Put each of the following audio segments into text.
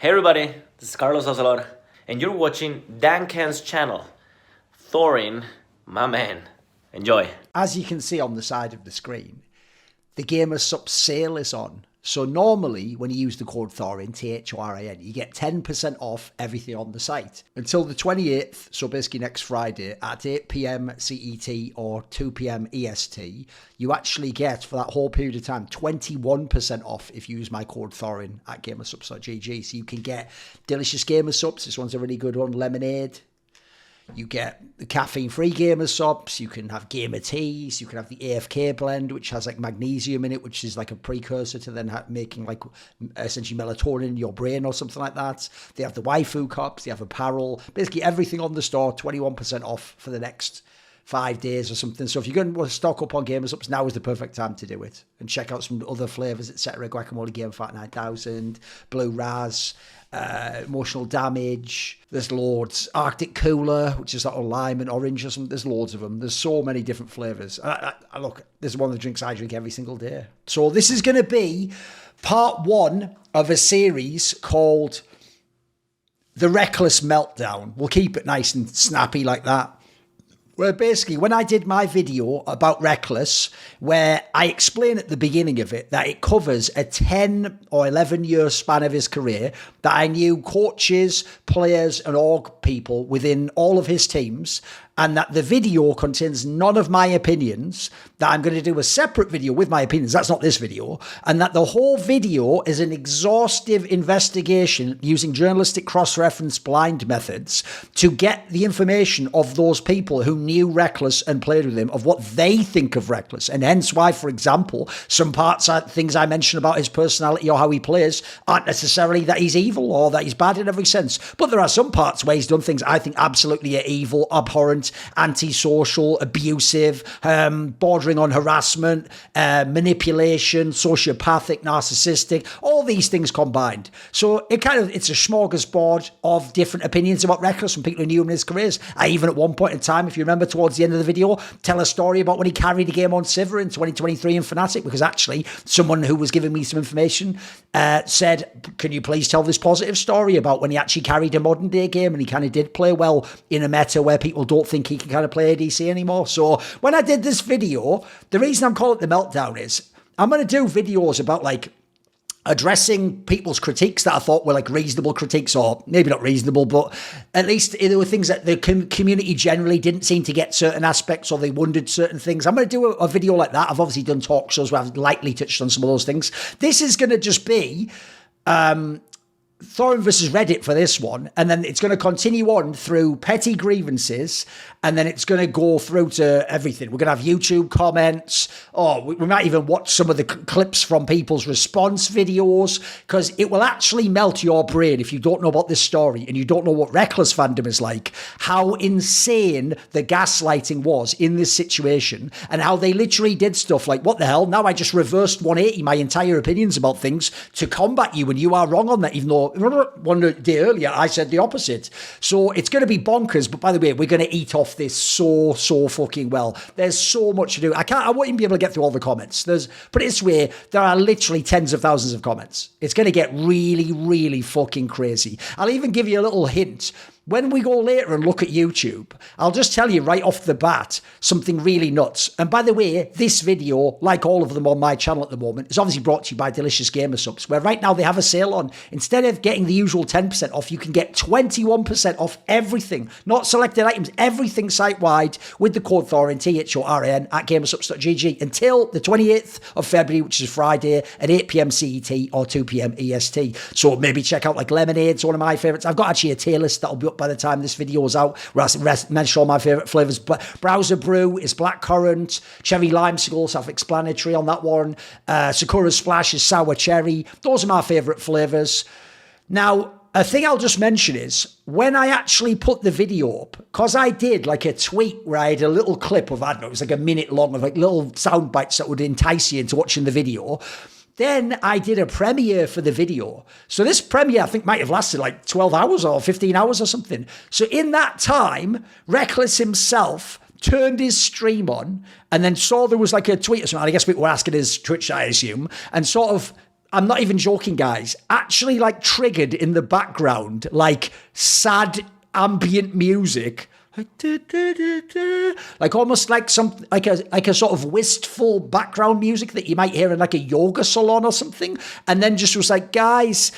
Hey everybody, this is Carlos Ocelot, and you're watching Dancan's channel. Thorin, my man. Enjoy. As you can see on the side of the screen, the Gamer Sup sale is on. So normally, when you use the code Thorin, Thorin, you get 10% off everything on the site. Until the 28th, so basically next Friday, at 8 PM CET or 2 PM EST, you actually get, for that whole period of time, 21% off if you use my code Thorin at gamersups.gg. So you can get delicious Gamer Sups. This one's a really good one, lemonade. You get the caffeine-free Gamer Sups, you can have Gamer Teas, you can have the AFK blend, which has like magnesium in it, which is like a precursor to then making like essentially melatonin in your brain or something like that. They have the waifu cups, they have apparel, basically everything on the store, 21% off for the next 5 days or something. So if you're going to stock up on Gamer Sups, now is the perfect time to do it. And check out some other flavours, etc. Guacamole Game Fat 9000, Blue Raz, Emotional Damage. There's loads. Arctic Cooler, which is sort of lime and orange or something. There's loads of them. There's so many different flavours. Look, this is one of the drinks I drink every single day. So this is going to be part one of a series called The Rekkles Meltdown. We'll keep it nice and snappy like that. Well, basically, when I did my video about Rekkles, where I explain at the beginning of it that it covers a 10 or 11 year span of his career, that I knew coaches, players and org people within all of his teams, and that the video contains none of my opinions, that I'm going to do a separate video with my opinions, that's not this video, and that the whole video is an exhaustive investigation using journalistic cross-reference blind methods to get the information of those people who knew Rekkles and played with him, of what they think of Rekkles, and hence why, for example, some parts are things I mention about his personality or how he plays aren't necessarily that he's evil or that he's bad in every sense, but there are some parts where he's done things I think absolutely are evil, abhorrent, antisocial, abusive, bordering on harassment, manipulation, sociopathic, narcissistic, all these things combined. So it's a smorgasbord of different opinions about Rekkles from people who knew him in his careers. I even at one point in time, if you remember towards the end of the video, tell a story about when he carried a game on Sivir in 2023 in Fnatic, because actually someone who was giving me some information said, can you please tell this positive story about when he actually carried a modern day game and he kind of did play well in a meta where people don't think he can kind of play ADC anymore. So when I did this video, the reason I'm calling it the Meltdown is I'm going to do videos about like addressing people's critiques that I thought were like reasonable critiques, or maybe not reasonable, but at least there were things that the community generally didn't seem to get certain aspects, or they wondered certain things. I'm going to do a video like that. I've obviously done talk shows where I've lightly touched on some of those things. This is going to just be Thorin versus Reddit for this one, and then it's going to continue on through petty grievances, and then it's going to go through to everything. We're going to have YouTube comments, we might even watch some of the clips from people's response videos, because it will actually melt your brain if you don't know about this story and you don't know what Rekkles fandom is like, how insane the gaslighting was in this situation, and how they literally did stuff like, what the hell, now I just reversed 180 my entire opinions about things to combat you when you are wrong on that, even though one day earlier I said the opposite. So it's going to be bonkers, but by the way, we're going to eat off this so fucking well. There's so much to do. I won't even be able to get through all the comments. Put it this way, there are literally tens of thousands of comments. It's going to get really fucking crazy. I'll even give you a little hint. When we go later and look at YouTube, I'll just tell you right off the bat something really nuts. And by the way, this video, like all of them on my channel at the moment, is obviously brought to you by Delicious Gamer Subs, where right now they have a sale on. Instead of getting the usual 10% off, you can get 21% off everything, not selected items, everything site-wide with the code Thorin, Thorin, at gamersups.gg until the 28th of February, which is Friday at 8 PM CET or 2 PM EST. So maybe check out like Lemonade's one of my favorites. I've got actually a tier list that'll be up by the time this video is out, where I mention all my favourite flavours. But Browser Brew is blackcurrant, cherry limesicle, self-explanatory on that one. Sakura Splash is sour cherry. Those are my favourite flavours. Now, a thing I'll just mention is, when I actually put the video up, because I did like a tweet where I had a little clip of, I don't know, it was like a minute long of like little sound bites that would entice you into watching the video. Then I did a premiere for the video. So this premiere, I think, might have lasted like 12 hours or 15 hours or something. So in that time, Rekkles himself turned his stream on and then saw there was like a tweet or something. I guess people were asking his Twitch, I assume, and sort of I'm not even joking, guys, actually like triggered in the background, like sad ambient music. Like almost like like a sort of wistful background music that you might hear in like a yoga salon or something. And then just was like, guys,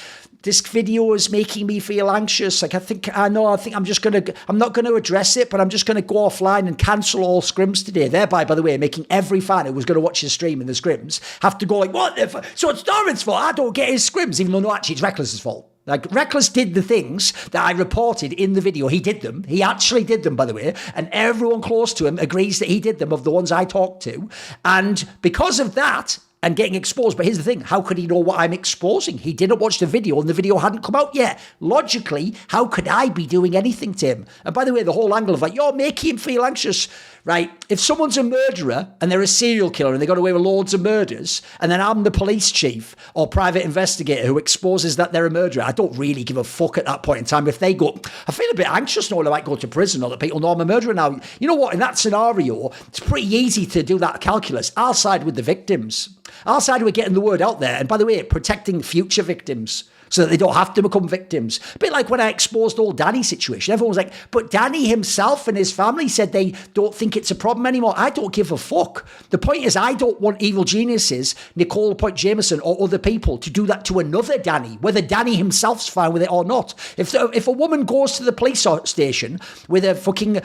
this video is making me feel anxious. Like, I'm not going to address it, but I'm just going to go offline and cancel all scrims today. Thereby, by the way, making every fan who was going to watch his stream in the scrims have to go like, what the fuck? So it's Thorin's fault. I don't get his scrims, even though no, actually it's Rekkles' fault. Like, Rekkles did the things that I reported in the video. He did them. He actually did them, by the way. And everyone close to him agrees that he did them, of the ones I talked to. And because of that, and getting exposed. But here's the thing, how could he know what I'm exposing? He didn't watch the video and the video hadn't come out yet. Logically, how could I be doing anything to him? And by the way, the whole angle of like, you're making him feel anxious, right? If someone's a murderer and they're a serial killer and they got away with loads of murders, and then I'm the police chief or private investigator who exposes that they're a murderer, I don't really give a fuck at that point in time. If they go, I feel a bit anxious knowing I might go to prison or that people know I'm a murderer now. You know what? In that scenario, it's pretty easy to do that calculus. I'll side with the victims. I'll side with getting the word out there. And by the way, protecting future victims so that they don't have to become victims. A bit like when I exposed the whole Danny situation. Everyone was like, but Danny himself and his family said they don't think it's a problem anymore. I don't give a fuck. The point is, I don't want evil geniuses, Nicole Point Jameson or other people, to do that to another Danny, whether Danny himself's fine with it or not. If a woman goes to the police station with a fucking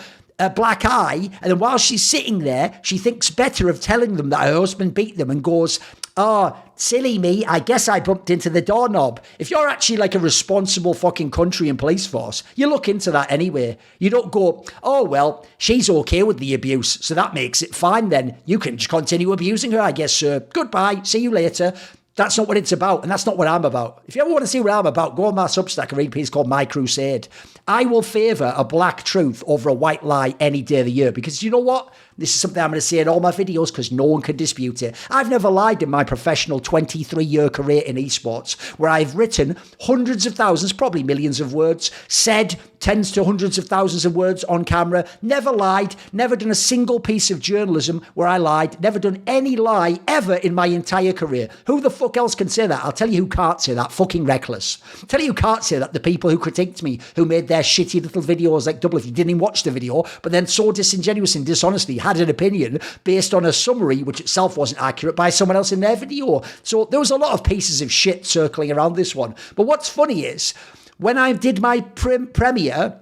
black eye, and then while she's sitting there, she thinks better of telling them that her husband beat them and goes, oh, silly me, I guess I bumped into the doorknob. If you're actually like a responsible fucking country and police force, you look into that anyway. You don't go, oh, well, she's okay with the abuse, so that makes it fine then. You can just continue abusing her, I guess, sir. Goodbye, see you later. That's not what it's about, and that's not what I'm about. If you ever want to see what I'm about, go on my Substack and read a piece called My Crusade. I will favour a black truth over a white lie any day of the year, because you know what? This is something I'm going to say in all my videos because no one can dispute it. I've never lied in my professional 23-year career in esports, where I've written hundreds of thousands, probably millions of words, said tens to hundreds of thousands of words on camera, never lied, never done a single piece of journalism where I lied, never done any lie ever in my entire career. Who the fuck else can say that? I'll tell you who can't say that, fucking Rekkles. I'll tell you who can't say that, the people who critiqued me, who made their shitty little videos like double if you didn't even watch the video, but then so disingenuous and dishonestly had an opinion based on a summary which itself wasn't accurate by someone else in their video. So there was a lot of pieces of shit circling around this one. But what's funny is, when I did my premiere,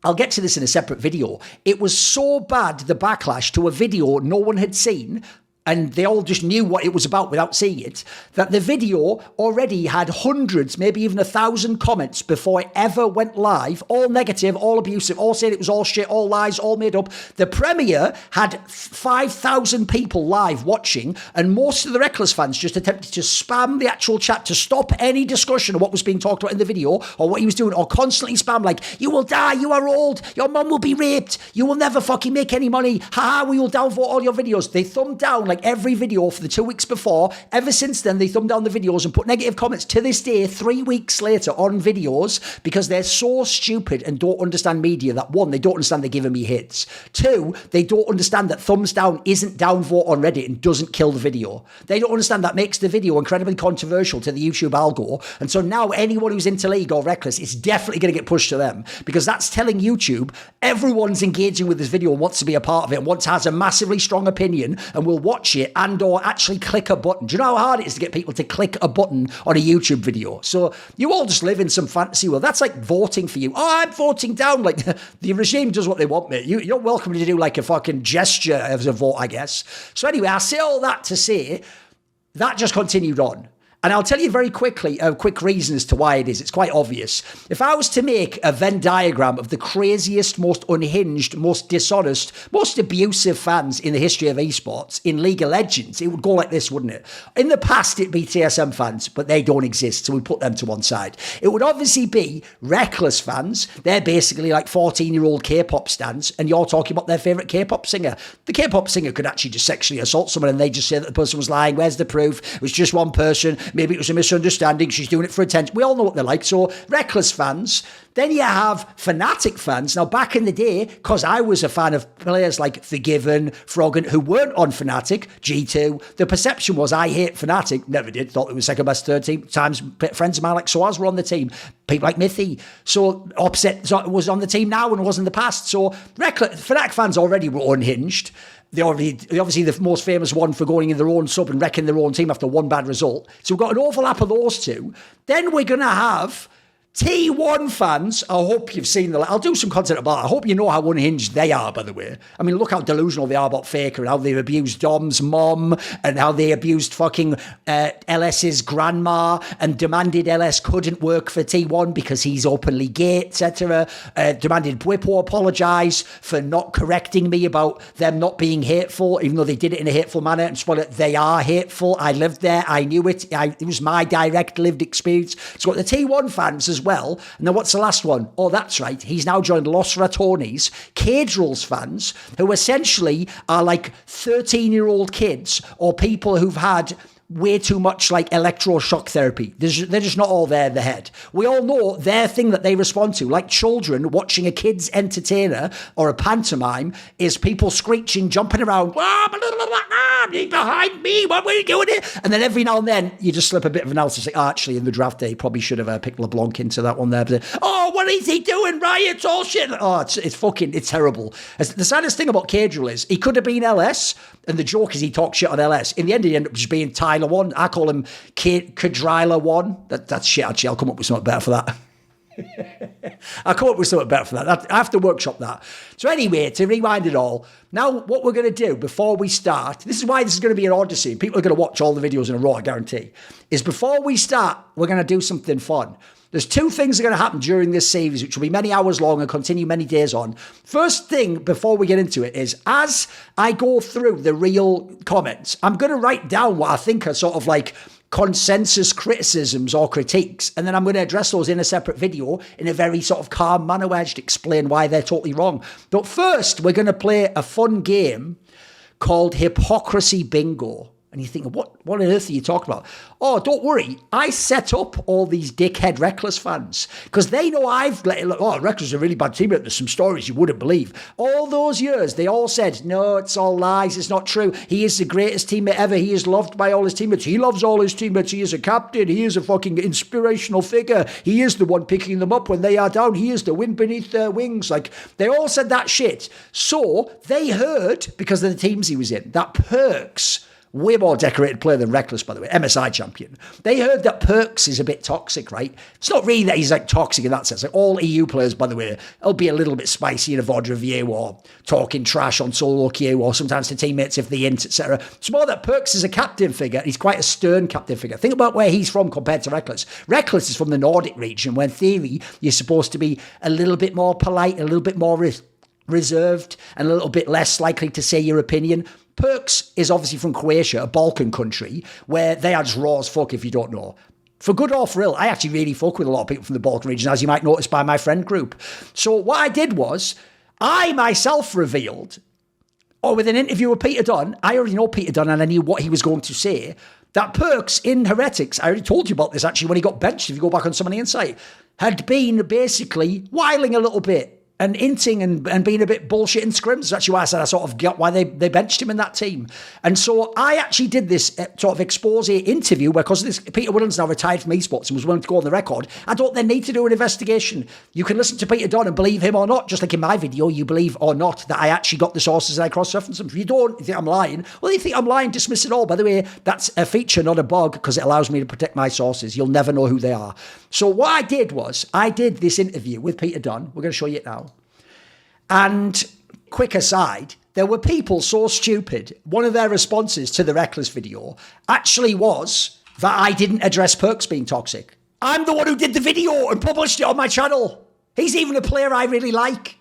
I'll get to this in a separate video, it was so bad, the backlash to a video no one had seen, and they all just knew what it was about without seeing it, that the video already had hundreds, maybe even 1,000 comments before it ever went live, all negative, all abusive, all saying it was all shit, all lies, all made up. The premiere had 5,000 people live watching, and most of the Rekkles fans just attempted to spam the actual chat to stop any discussion of what was being talked about in the video, or what he was doing, or constantly spam like, you will die, you are old, your mum will be raped, you will never fucking make any money, haha, we will downvote all your videos. They thumbed down like every video for the 2 weeks before. Ever since then, they thumb down the videos and put negative comments to this day, 3 weeks later, on videos, because they're so stupid and don't understand media that, one, they don't understand they're giving me hits. Two, they don't understand that thumbs down isn't downvote on Reddit and doesn't kill the video. They don't understand that makes the video incredibly controversial to the YouTube algo. And so now anyone who's into League or Rekkles is definitely going to get pushed to them, because that's telling YouTube everyone's engaging with this video and wants to be a part of it and has a massively strong opinion and will watch it and or actually click a button. Do you know how hard it is to get people to click a button on a YouTube video? So you all just live in some fantasy world. That's like voting for you. Oh, I'm voting down. Like, the regime does what they want, mate. You're welcome to do like a fucking gesture as a vote, I guess. So anyway, I say all that to say that just continued on. And I'll tell you very quickly a quick reason as to why it is. It's quite obvious. If I was to make a Venn diagram of the craziest, most unhinged, most dishonest, most abusive fans in the history of esports in League of Legends, it would go like this, wouldn't it? In the past, it'd be TSM fans, but they don't exist, so we put them to one side. It would obviously be Rekkles fans. They're basically like 14-year-old K-pop stans, and you're talking about their favourite K-pop singer. The K-pop singer could actually just sexually assault someone, and they just say that the person was lying. Where's the proof? It was just one person. Maybe it was a misunderstanding. She's doing it for attention. We all know what they're like. So Rekkles fans, Then you have Fnatic fans. Now, back in the day, because I was a fan of players like Forgiven, Froggen, who weren't on Fnatic, G2, the perception was I hate Fnatic. Never did. Thought it was second best third team. Times friends of mine like Soaz were on the team. People like Mithy. So Opset was on the team now and was in the past. So Fnatic fans already were unhinged. They're obviously the most famous one for going in their own sub and wrecking their own team after one bad result. So we've got an overlap of those two. Then we're going to have T1 fans. I hope you've seen I'll do some content about it. I hope you know how unhinged they are, by the way. I mean, look how delusional they are about Faker and how they've abused Dom's mom and how they abused fucking LS's grandma and demanded LS couldn't work for T1 because he's openly gay, etc. Demanded Bwipo apologise for not correcting me about them not being hateful, even though they did it in a hateful manner. And spoil it, they are hateful. I lived there. I knew it. It was my direct lived experience. So got the T1 fans as well. And then what's the last one? Oh, that's right. He's now joined Los Ratones, Cadrals fans, who essentially are like 13-year-old kids or people who've had way too much like electroshock therapy. They're just not all there in the head. We all know their thing that they respond to, like children watching a kid's entertainer or a pantomime, is people screeching, jumping around, behind me, what were you doing here? And then every now and then you just slip a bit of analysis like, actually in the draft day, probably should have picked LeBlanc into that one there. But, oh, what is he doing? Riot's all shit. Oh, it's terrible. The saddest thing about Cadril is he could have been LS, and the joke is he talks shit on LS. In the end, he ended up just being Tyler 1. I call him Kadryla 1. That's shit, actually. I'll come up with something better for that. I'll come up with something better for that. I have to workshop that. So anyway, to rewind it all, now what we're going to do before we start, this is why this is going to be an odyssey. People are going to watch all the videos in a row, I guarantee, is before we start, we're going to do something fun. There's two things that are going to happen during this series, which will be many hours long and continue many days on. First thing, before we get into it, is as I go through the real comments, I'm going to write down what I think are sort of like consensus criticisms or critiques, and then I'm going to address those in a separate video in a very sort of calm manner where I just explain why they're totally wrong. But first, we're going to play a fun game called Hypocrisy Bingo. And you think, what on earth are you talking about? Oh, don't worry. I set up all these dickhead Rekkles fans because they know Rekkles is a really bad teammate. There's some stories you wouldn't believe. All those years, they all said, no, it's all lies. It's not true. He is the greatest teammate ever. He is loved by all his teammates. He loves all his teammates. He is a captain. He is a fucking inspirational figure. He is the one picking them up when they are down. He is the wind beneath their wings. Like, they all said that shit. So they heard, because of the teams he was in, that Perks, way more decorated player than Rekkles, by the way, MSI champion. They heard that Perks is a bit toxic, right? It's not really that he's like toxic in that sense. Like all EU players, by the way, they'll be a little bit spicy in a VOD review or talking trash on solo queue or sometimes to teammates if they int, etc. It's more that Perks is a captain figure. He's quite a stern captain figure. Think about where he's from compared to Rekkles. Rekkles is from the Nordic region, where in theory you're supposed to be a little bit more polite, a little bit more reserved, and a little bit less likely to say your opinion. Perks is obviously from Croatia, a Balkan country, where they are just raw as fuck if you don't know. For good or for ill, I actually really fuck with a lot of people from the Balkan region, as you might notice by my friend group. So what I did was, I myself revealed, with an interview with Peter Dunn, I already know Peter Dunn and I knew what he was going to say, that Perks in Heretics, I already told you about this actually when he got benched, if you go back on some of the insight, had been basically whiling a little bit and inting and being a bit bullshit in scrims. That's actually why I said I sort of got why they benched him in that team. And so I actually did this sort of expose interview where, because this Peter Willen's now retired from esports and was willing to go on the record, I don't then need to do an investigation. You can listen to Peter Dunn and believe him or not, just like in my video, you believe or not that I actually got the sources and I cross-reference them. If you don't, you think I'm lying, well, you think I'm lying, dismiss it all. By the way, that's a feature, not a bug, because it allows me to protect my sources. You'll never know who they are. So what I did was, I did this interview with Peter Dunn. We're going to show you it now. And quick aside, there were people so stupid. One of their responses to the Rekkles video actually was that I didn't address Perks being toxic. I'm the one who did the video and published it on my channel. He's even a player I really like.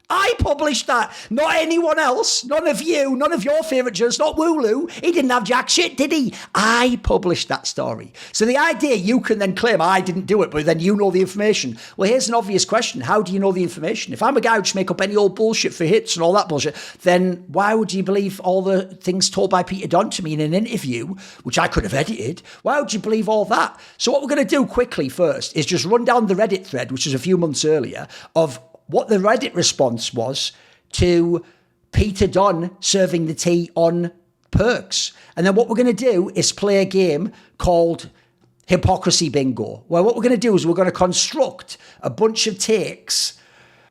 I published that. Not anyone else. None of you. None of your favourite journalists. Not Wooloo. He didn't have jack shit, did he? I published that story. So the idea you can then claim I didn't do it, but then you know the information. Well, here's an obvious question. How do you know the information? If I'm a guy who just make up any old bullshit for hits and all that bullshit, then why would you believe all the things told by Peter Dunn to me in an interview, which I could have edited? Why would you believe all that? So what we're going to do quickly first is just run down the Reddit thread, which was a few months earlier, of what the Reddit response was to Peter Dunn serving the tea on Perks. And then what we're going to do is play a game called Hypocrisy Bingo, where what we're going to do is we're going to construct a bunch of takes.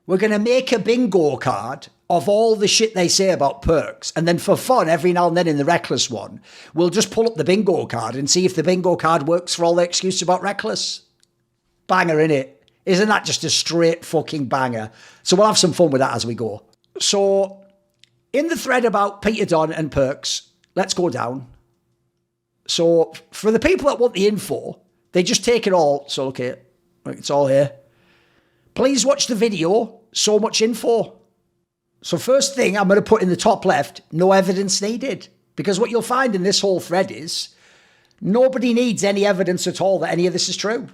We're going to make a bingo card of all the shit they say about Perks. And then for fun, every now and then in the Rekkles one, we'll just pull up the bingo card and see if the bingo card works for all the excuses about Rekkles. Banger, innit? Isn't that just a straight fucking banger? So we'll have some fun with that as we go. So in the thread about Peter Dunn and Perks, let's go down. So for the people that want the info, they just take it all. So, okay, it's all here. Please watch the video. So much info. So first thing I'm going to put in the top left, no evidence needed. Because what you'll find in this whole thread is nobody needs any evidence at all that any of this is true.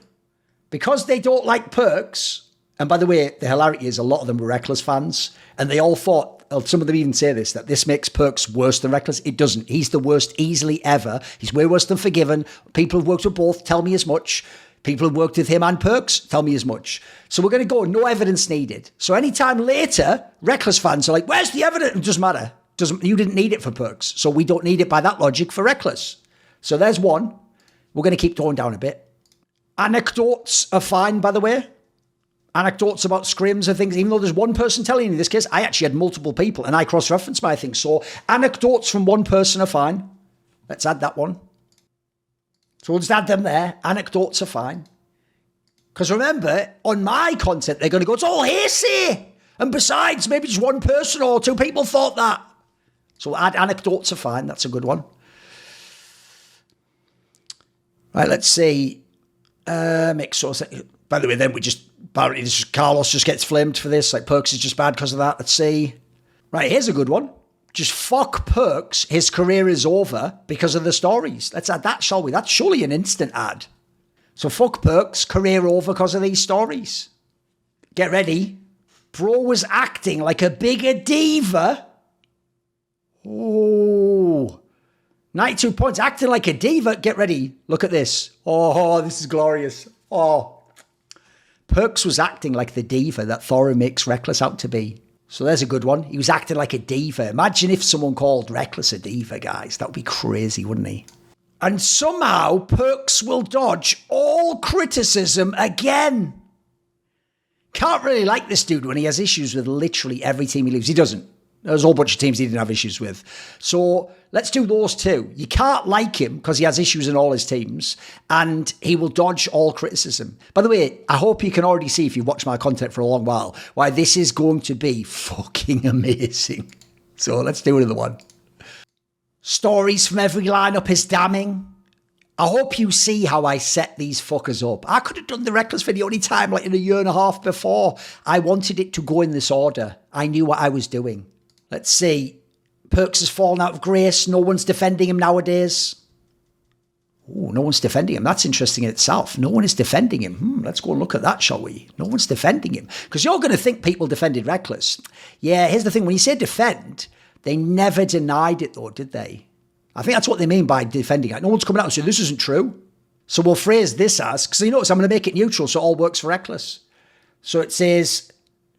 Because they don't like Perks, and by the way, the hilarity is a lot of them were Rekkles fans, and they all thought, some of them even say this, that this makes Perks worse than Rekkles. It doesn't. He's the worst easily ever. He's way worse than Forgiven. People who've worked with both tell me as much. People who've worked with him and Perks tell me as much. So we're going to go, no evidence needed. So anytime later, Rekkles fans are like, where's the evidence? It doesn't matter. You didn't need it for Perks, so we don't need it by that logic for Rekkles. So there's one. We're going to keep going down a bit. Anecdotes are fine, by the way. Anecdotes about scrims and things, even though there's one person telling you in this case, I actually had multiple people and I cross-referenced my things. So anecdotes from one person are fine. Let's add that one. So we'll just add them there. Anecdotes are fine. Because remember, on my content, they're going to go, it's all hearsay. And besides, maybe just one person or two people thought that. So we'll add anecdotes are fine. That's a good one. Right, let's see. Makes sure. By the way, then apparently Carlos just gets flamed for this. Like Perks is just bad because of that. Let's see. Right, here's a good one. Just fuck Perks. His career is over because of the stories. Let's add that, shall we? That's surely an instant ad. So fuck Perks, career over because of these stories. Get ready. Bro was acting like a bigger diva. Oh. 92 points, acting like a diva. Get ready. Look at this. Oh, this is glorious. Oh. Perks was acting like the diva that Thorin makes Rekkles out to be. So there's a good one. He was acting like a diva. Imagine if someone called Rekkles a diva, guys. That would be crazy, wouldn't he? And somehow Perks will dodge all criticism again. Can't really like this dude when he has issues with literally every team he leaves. He doesn't. There's a whole bunch of teams he didn't have issues with. So let's do those two. You can't like him because he has issues in all his teams and he will dodge all criticism. By the way, I hope you can already see if you've watched my content for a long while why this is going to be fucking amazing. So let's do another one. Stories from every lineup is damning. I hope you see how I set these fuckers up. I could have done the Rekkles video any time, like in a year and a half before. I wanted it to go in this order. I knew what I was doing. Let's see. Perks has fallen out of grace. No one's defending him nowadays. Oh, no one's defending him. That's interesting in itself. No one is defending him. Let's go and look at that, shall we? No one's defending him. Because you're going to think people defended Rekkles. Yeah, here's the thing. When you say defend, they never denied it though, did they? I think that's what they mean by defending it. No one's coming out and saying, this isn't true. So we'll phrase this as, because you notice I'm going to make it neutral so it all works for Rekkles. So it says,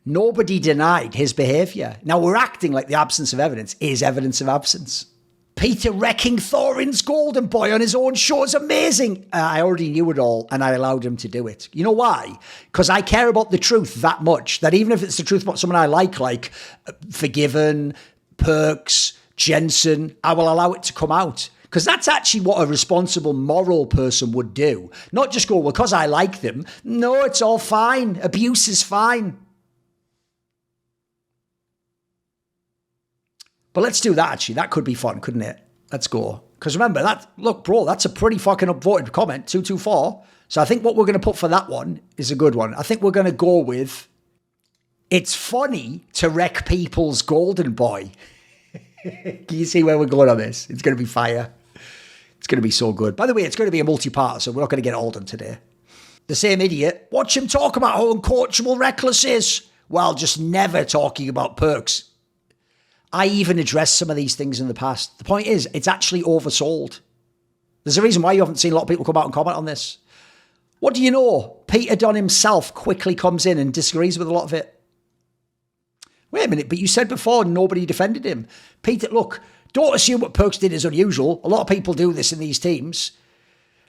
nobody denied his behaviour. Now we're acting like the absence of evidence is evidence of absence. Peter wrecking Thorin's golden boy on his own show is amazing. I already knew it all and I allowed him to do it. You know why? Because I care about the truth that much, that even if it's the truth about someone I like Forgiven, Perks, Jensen, I will allow it to come out. Because that's actually what a responsible moral person would do. Not just go, well, because I like them. No, it's all fine. Abuse is fine. But let's do that, actually. That could be fun, couldn't it? Let's go. Because remember, look, bro, that's a pretty fucking upvoted comment, 224. So I think what we're going to put for that one is a good one. I think we're going to go with It's funny to wreck people's golden boy. Can you see where we're going on this? It's going to be fire. It's going to be so good. By the way, it's going to be a multi-part, so we're not going to get it all done today. The same idiot, watch him talk about how uncoachable Rekkles is, while just never talking about perks. I even addressed some of these things in the past. The point is, it's actually oversold. There's a reason why you haven't seen a lot of people come out and comment on this. What do you know? Peter Dunn himself quickly comes in and disagrees with a lot of it. Wait a minute, but you said before nobody defended him. Peter, look, don't assume what Perks did is unusual. A lot of people do this in these teams.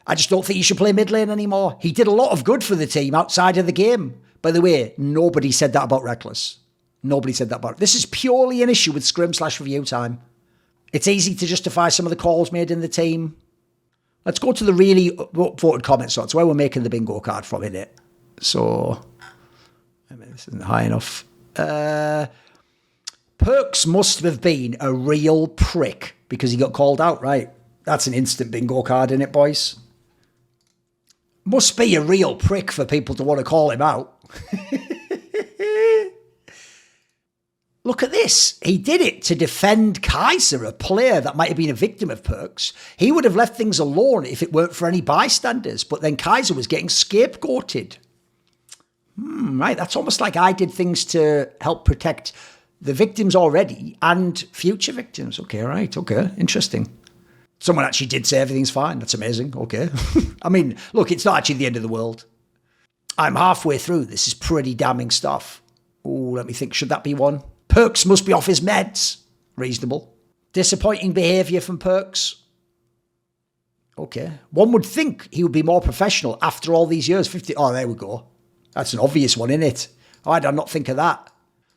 I just don't think he should play mid lane anymore. He did a lot of good for the team outside of the game. By the way, nobody said that about Rekkles. Nobody said that about it. This is purely an issue with scrim/review time. It's easy to justify some of the calls made in the team. Let's go to the really upvoted comments. So it's where we're making the bingo card from, isn't it? So, I mean, this isn't high enough. Perks must have been a real prick because he got called out, right? That's an instant bingo card, isn't it, boys? Must be a real prick for people to want to call him out. Look at this. He did it to defend Kaiser, a player that might have been a victim of Perks. He would have left things alone if it weren't for any bystanders, but then Kaiser was getting scapegoated. Right, that's almost like I did things to help protect the victims already and future victims. Okay, right, okay, interesting. Someone actually did say everything's fine. That's amazing, okay. I mean, look, it's not actually the end of the world. I'm halfway through. This is pretty damning stuff. Oh, let me think, should that be one? Perks must be off his meds. Reasonable. Disappointing behaviour from Perks. Okay. One would think he would be more professional after all these years. 50. Oh, there we go. That's an obvious one, isn't it? I did not think of that.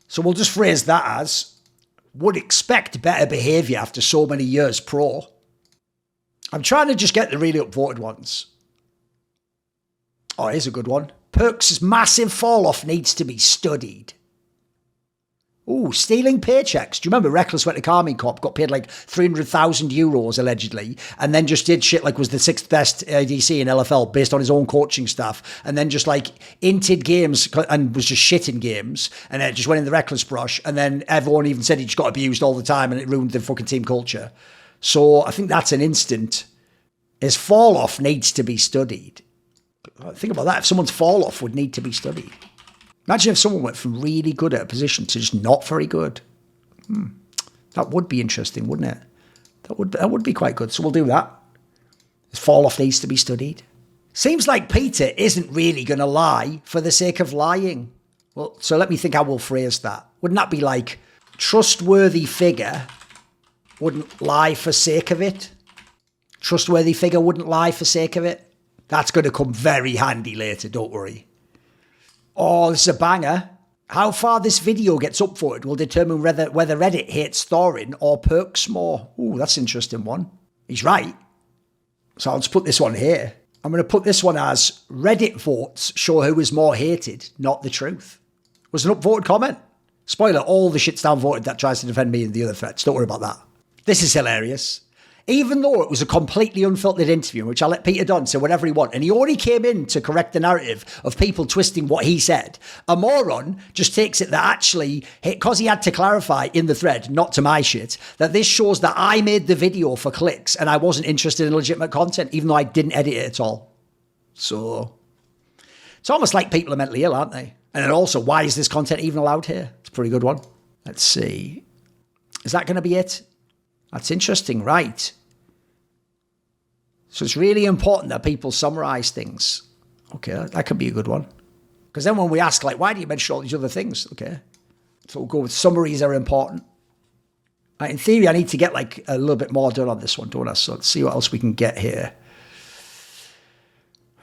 So we'll just phrase that as, would expect better behaviour after so many years pro. I'm trying to just get the really upvoted ones. Oh, here's a good one. Perks' massive fall-off needs to be studied. Ooh, stealing paychecks. Do you remember Rekkles went to Carmine Corp, got paid like 300,000 euros allegedly, and then just did shit like was the 6th best ADC in LFL based on his own coaching staff, and then just like inted games and was just shit in games, and then just went in the Rekkles brush, and then everyone even said he just got abused all the time and it ruined the fucking team culture. So I think that's an instant. His fall off needs to be studied. Think about that. If someone's fall off would need to be studied. Imagine if someone went from really good at a position to just not very good. That would be interesting, wouldn't it? That would be quite good. So we'll do that. His fall off needs to be studied. Seems like Peter isn't really going to lie for the sake of lying. Well, so let me think how we'll phrase that. Wouldn't that be like, trustworthy figure wouldn't lie for sake of it? Trustworthy figure wouldn't lie for sake of it? That's going to come very handy later, don't worry. Oh, this is a banger. How far this video gets upvoted will determine whether Reddit hates Thorin or Perks more. Ooh, that's an interesting one. He's right. So I'll just put this one here. I'm going to put this one as Reddit votes show who is more hated, not the truth. Was an upvoted comment. Spoiler, all the shit's downvoted that tries to defend me in the other threats. Don't worry about that. This is hilarious. Even though it was a completely unfiltered interview in which I let Peter Dunn say whatever he wanted, and he already came in to correct the narrative of people twisting what he said, a moron just takes it that actually, because he had to clarify in the thread, not to my shit, that this shows that I made the video for clicks and I wasn't interested in legitimate content, even though I didn't edit it at all. So, it's almost like people are mentally ill, aren't they? And then also, why is this content even allowed here? It's a pretty good one. Let's see. Is that going to be it? That's interesting, right? So it's really important that people summarize things. Okay, that could be a good one. Because then when we ask, like, why do you mention all these other things? Okay, so we'll go with summaries are important. In theory, I need to get like a little bit more done on this one, don't I? So let's see what else we can get here.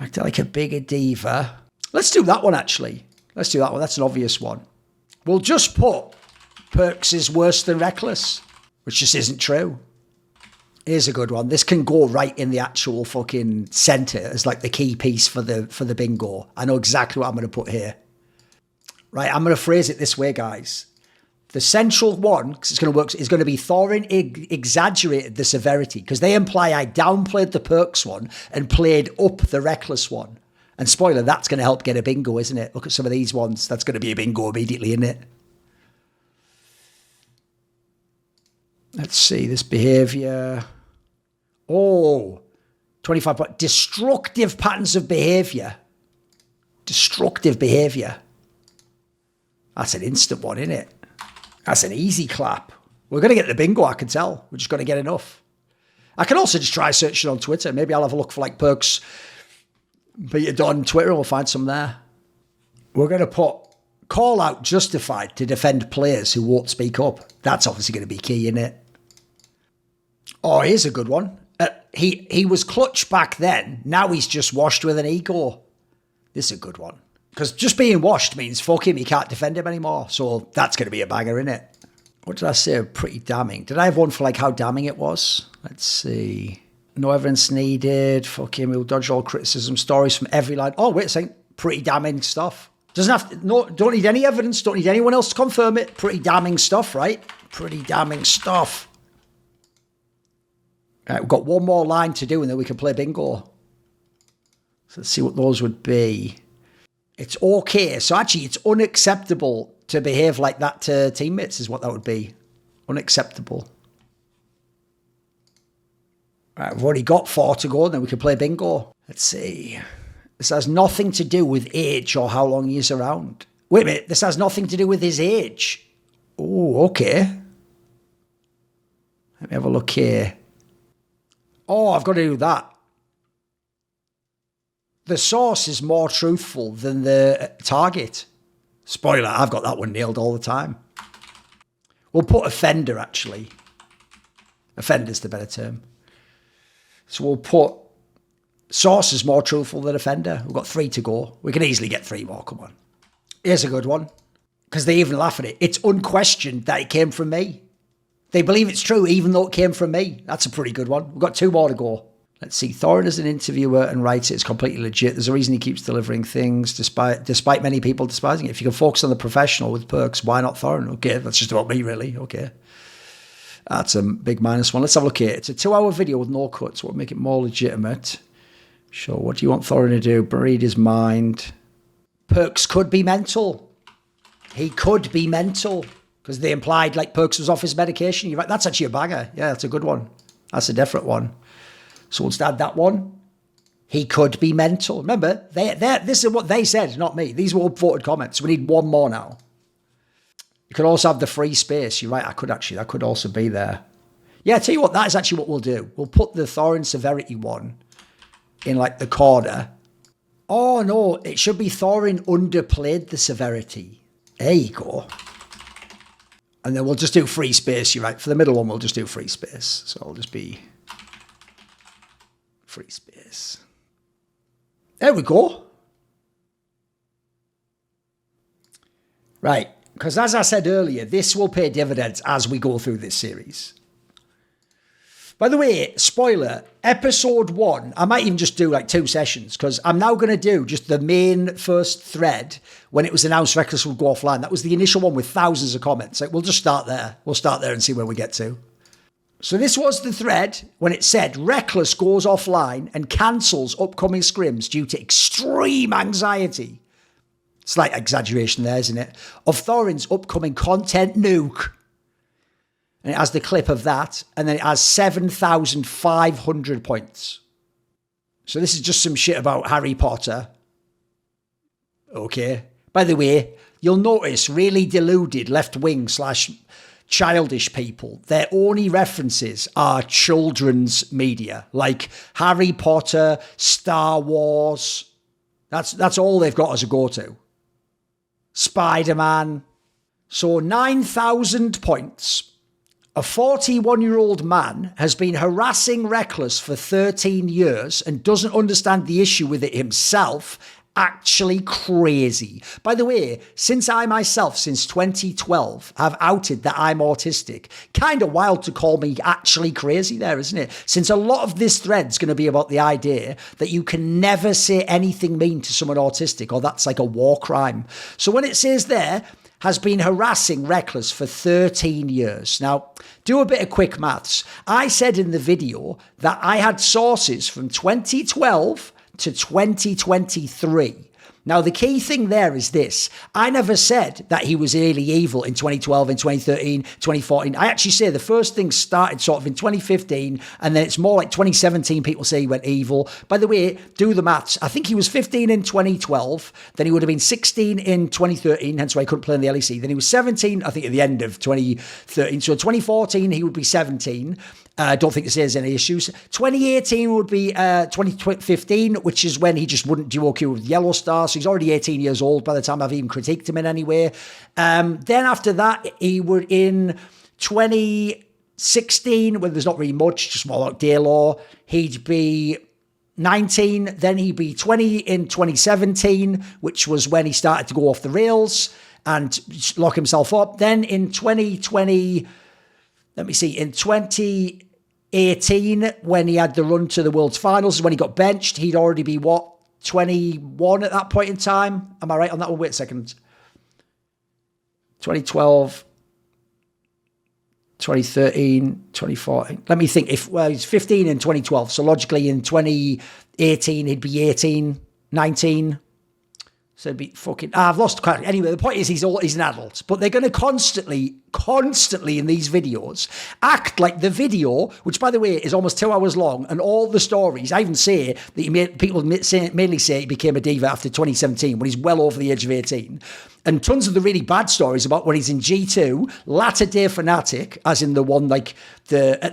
Act like a bigger diva. Let's do that one, actually. Let's do that one. That's an obvious one. We'll just put Perks is worse than Rekkles, which just isn't true. Here's a good one. This can go right in the actual fucking center as like the key piece for the bingo. I know exactly what I'm going to put here. Right, I'm going to phrase it this way, guys. The central one, because it's going to work, is going to be Thorin exaggerated the severity, because they imply I downplayed the Perks one and played up the Rekkles one. And spoiler, that's going to help get a bingo, isn't it? Look at some of these ones. That's going to be a bingo immediately, isn't it? Let's see, this behaviour. Oh, 25. Destructive patterns of behaviour. Destructive behaviour. That's an instant one, isn't it? That's an easy clap. We're going to get the bingo, I can tell. We're just going to get enough. I can also just try searching on Twitter. Maybe I'll have a look for like perks Peter on Twitter and we'll find some there. We're going to put call out justified to defend players who won't speak up. That's obviously going to be key, isn't it? Oh, here's a good one. He was clutch back then. Now he's just washed with an ego. This is a good one. Because just being washed means fuck him, you can't defend him anymore. So that's going to be a banger, isn't it? What did I say? Pretty damning. Did I have one for like how damning it was? Let's see. No evidence needed. Fuck him, he'll dodge all criticism. Stories from every line. Oh, wait a second. Pretty damning stuff. Doesn't have to, no, don't need any evidence. Don't need anyone else to confirm it. Pretty damning stuff, right? Pretty damning stuff. Right, we've got one more line to do and then we can play bingo. So let's see what those would be. It's okay. So actually, it's unacceptable to behave like that to teammates is what that would be. Unacceptable. Right, we've already got 4 to go, and then we can play bingo. Let's see. This has nothing to do with age or how long he's around. Wait a minute. This has nothing to do with his age. Oh, okay. Let me have a look here. Oh, I've got to do that. The source is more truthful than the target. Spoiler, I've got that one nailed all the time. We'll put offender, actually. Offender's the better term. So we'll put source is more truthful than offender. We've got 3 to go. We can easily get 3 more, come on. Here's a good one. Because they even laugh at it. It's unquestioned that it came from me. They believe it's true even though it came from me. That's a pretty good one. We've got 2 more to go. Let's see. Thorin is an interviewer and writes it's completely legit. There's a reason he keeps delivering things despite many people despising it. If you can focus on the professional with perks, why not Thorin? Okay, that's just about me, really. Okay. That's a big -1. Let's have a look here. It's a 2-hour video with no cuts. What would make it more legitimate? Sure. What do you want Thorin to do? Read his mind. Perks could be mental. He could be mental. Because they implied like Perks was off his medication. You're right. That's actually a banger. Yeah, that's a good one. That's a different one. So we'll start that one. He could be mental. Remember, this is what they said, not me. These were upvoted comments. We need 1 more now. You could also have the free space. You're right, that could also be there. Yeah, I tell you what, that is actually what we'll do. We'll put the Thorin severity one in like the corner. Oh no, it should be Thorin underplayed the severity. There you go. And then we'll just do free space, you're right. For the middle one, we'll just do free space. So it'll just be free space. There we go. Right. Because as I said earlier, this will pay dividends as we go through this series. By the way, spoiler, episode 1, I might even just do like 2 sessions because I'm now going to do just the main first thread when it was announced Rekkles would go offline. That was the initial one with thousands of comments. Like, we'll just start there. We'll start there and see where we get to. So this was the thread when it said Rekkles goes offline and cancels upcoming scrims due to extreme anxiety. Slight exaggeration there, isn't it? Of Thorin's upcoming content nuke. And it has the clip of that. And then it has 7,500 points. So this is just some shit about Harry Potter. Okay. By the way, you'll notice really deluded left-wing / childish people, their only references are children's media. Like Harry Potter, Star Wars. That's all they've got as a go-to. Spider-Man. So 9,000 points. A 41-year-old man has been harassing Rekkles for 13 years and doesn't understand the issue with it himself. Actually crazy. By the way, since I myself, since 2012, have outed that I'm autistic, kind of wild to call me actually crazy there, isn't it? Since a lot of this thread's going to be about the idea that you can never say anything mean to someone autistic, or that's like a war crime. So when it says there, has been harassing Rekkles for 13 years. Now, do a bit of quick maths. I said in the video that I had sources from 2012 to 2023. Now, the key thing there is this. I never said that he was really evil in 2012, in 2013, 2014. I actually say the first thing started sort of in 2015, and then it's more like 2017 people say he went evil. By the way, do the maths. I think he was 15 in 2012, then he would have been 16 in 2013, hence why he couldn't play in the LEC. Then he was 17, I think, at the end of 2013. So in 2014, he would be 17. I don't think there's any issues. 2018 would be 2015, which is when he just wouldn't duo queue with Yellow Star. So he's already 18 years old by the time I've even critiqued him in any way. Then after that, he would in 2016, when there's not really much, just more like Daylor, he'd be 19. Then he'd be 20 in 2017, which was when he started to go off the rails and lock himself up. Then in 2020, let me see, in 2018, when he had the run to the World's Finals, is when he got benched. He'd already be, 21 at that point in time? Am I right on that one? Wait a second. 2012, 2013, 2014. Let me think. He's 15 in 2012. So logically in 2018, he'd be 18, 19. So it'd be fucking... I've lost quite... Anyway, the point is he's an adult. But they're going to constantly in these videos act like the video, which, by the way, is almost 2 hours long, and all the stories, I even say that people mainly say he became a diva after 2017 when he's well over the age of 18. And tons of the really bad stories about when he's in G2, latter day Fnatic, as in the one at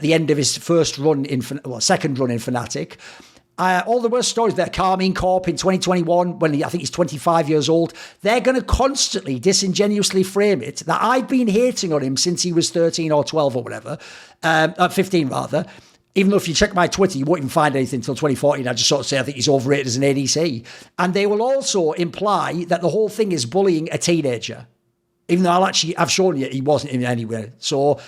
the end of his second run in Fnatic. All the worst stories that Carmine Corp in 2021, when I think he's 25 years old, they're going to constantly disingenuously frame it that I've been hating on him since he was 13 or 12 or whatever, 15 rather. Even though if you check my Twitter, you won't even find anything until 2014. I just sort of say I think he's overrated as an ADC. And they will also imply that the whole thing is bullying a teenager. Even though I've shown you he wasn't in anywhere. So...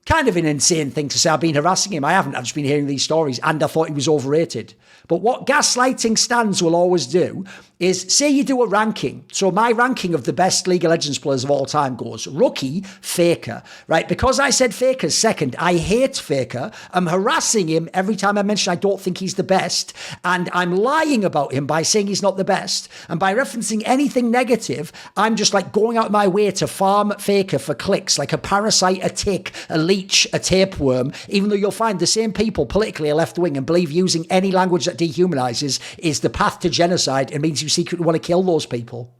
kind of an insane thing to say. I've been harassing him. I haven't. I've just been hearing these stories and I thought he was overrated. But what gaslighting stands will always do is, say you do a ranking. So my ranking of the best League of Legends players of all time goes Rookie, Faker, right? Because I said Faker's second, I hate Faker. I'm harassing him every time I mention I don't think he's the best. And I'm lying about him by saying he's not the best. And by referencing anything negative, I'm just like going out of my way to farm Faker for clicks, like a parasite, a tick, a leech, a tapeworm, even though you'll find the same people politically are left wing and believe using any language that dehumanizes is the path to genocide. It means you secretly want to kill those people.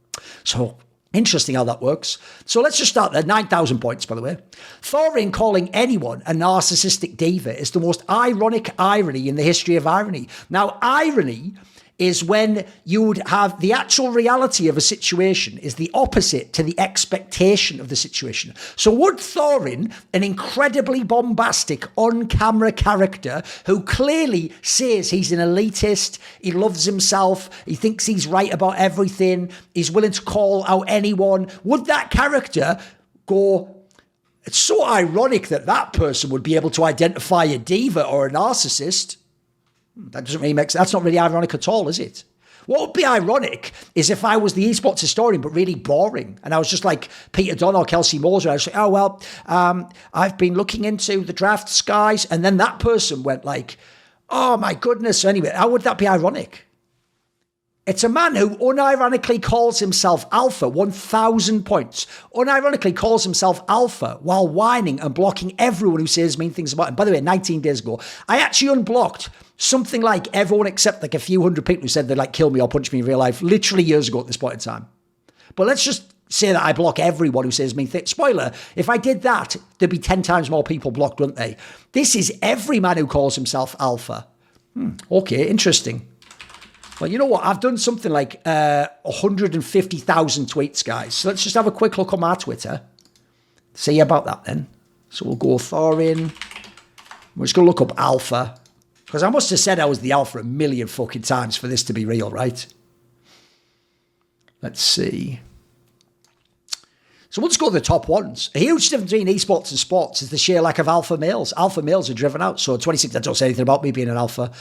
So interesting how that works. So let's just start there. 9,000 points, by the way. Thorin calling anyone a narcissistic diva is the most ironic irony in the history of irony. Now, irony is when you would have the actual reality of a situation is the opposite to the expectation of the situation. So would Thorin, an incredibly bombastic on-camera character who clearly says he's an elitist, he loves himself, he thinks he's right about everything, he's willing to call out anyone, would that character go... It's so ironic that person would be able to identify a diva or a narcissist. That doesn't really make sense. That's not really ironic at all, is it? What would be ironic is if I was the esports historian, but really boring. And I was just like Peter Dunn or Kelsey Moser. I was like, oh, well, I've been looking into the drafts, guys. And then that person went like, oh, my goodness. So anyway, how would that be ironic? It's a man who unironically calls himself alpha, 1,000 points. Unironically calls himself alpha while whining and blocking everyone who says mean things about him. By the way, 19 days ago, I actually unblocked something like everyone except like a few hundred people who said they'd like kill me or punch me in real life, literally years ago at this point in time. But let's just say that I block everyone who says mean things. Spoiler, if I did that, there'd be 10 times more people blocked, wouldn't they? This is every man who calls himself alpha. Okay, interesting. Well, you know what? I've done something like 150,000 tweets, guys. So let's just have a quick look on my Twitter. See about that then. So we'll go Thorin. We're just going to look up alpha. Because I must have said I was the alpha a million fucking times for this to be real, right? Let's see. So we'll just go to the top ones. A huge difference between esports and sports is the sheer lack of alpha males. Alpha males are driven out. So 26, that don't say anything about me being an alpha.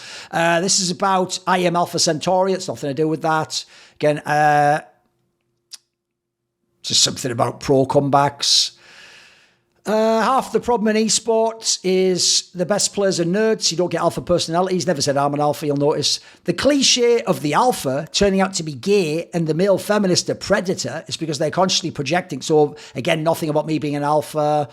This is about I am Alpha Centauri. It's nothing to do with that. Again, just something about pro comebacks. Half the problem in esports is the best players are nerds. You don't get alpha personalities. Never said I'm an alpha, you'll notice. The cliche of the alpha turning out to be gay and the male feminist a predator is because they're consciously projecting. So again, nothing about me being an alpha.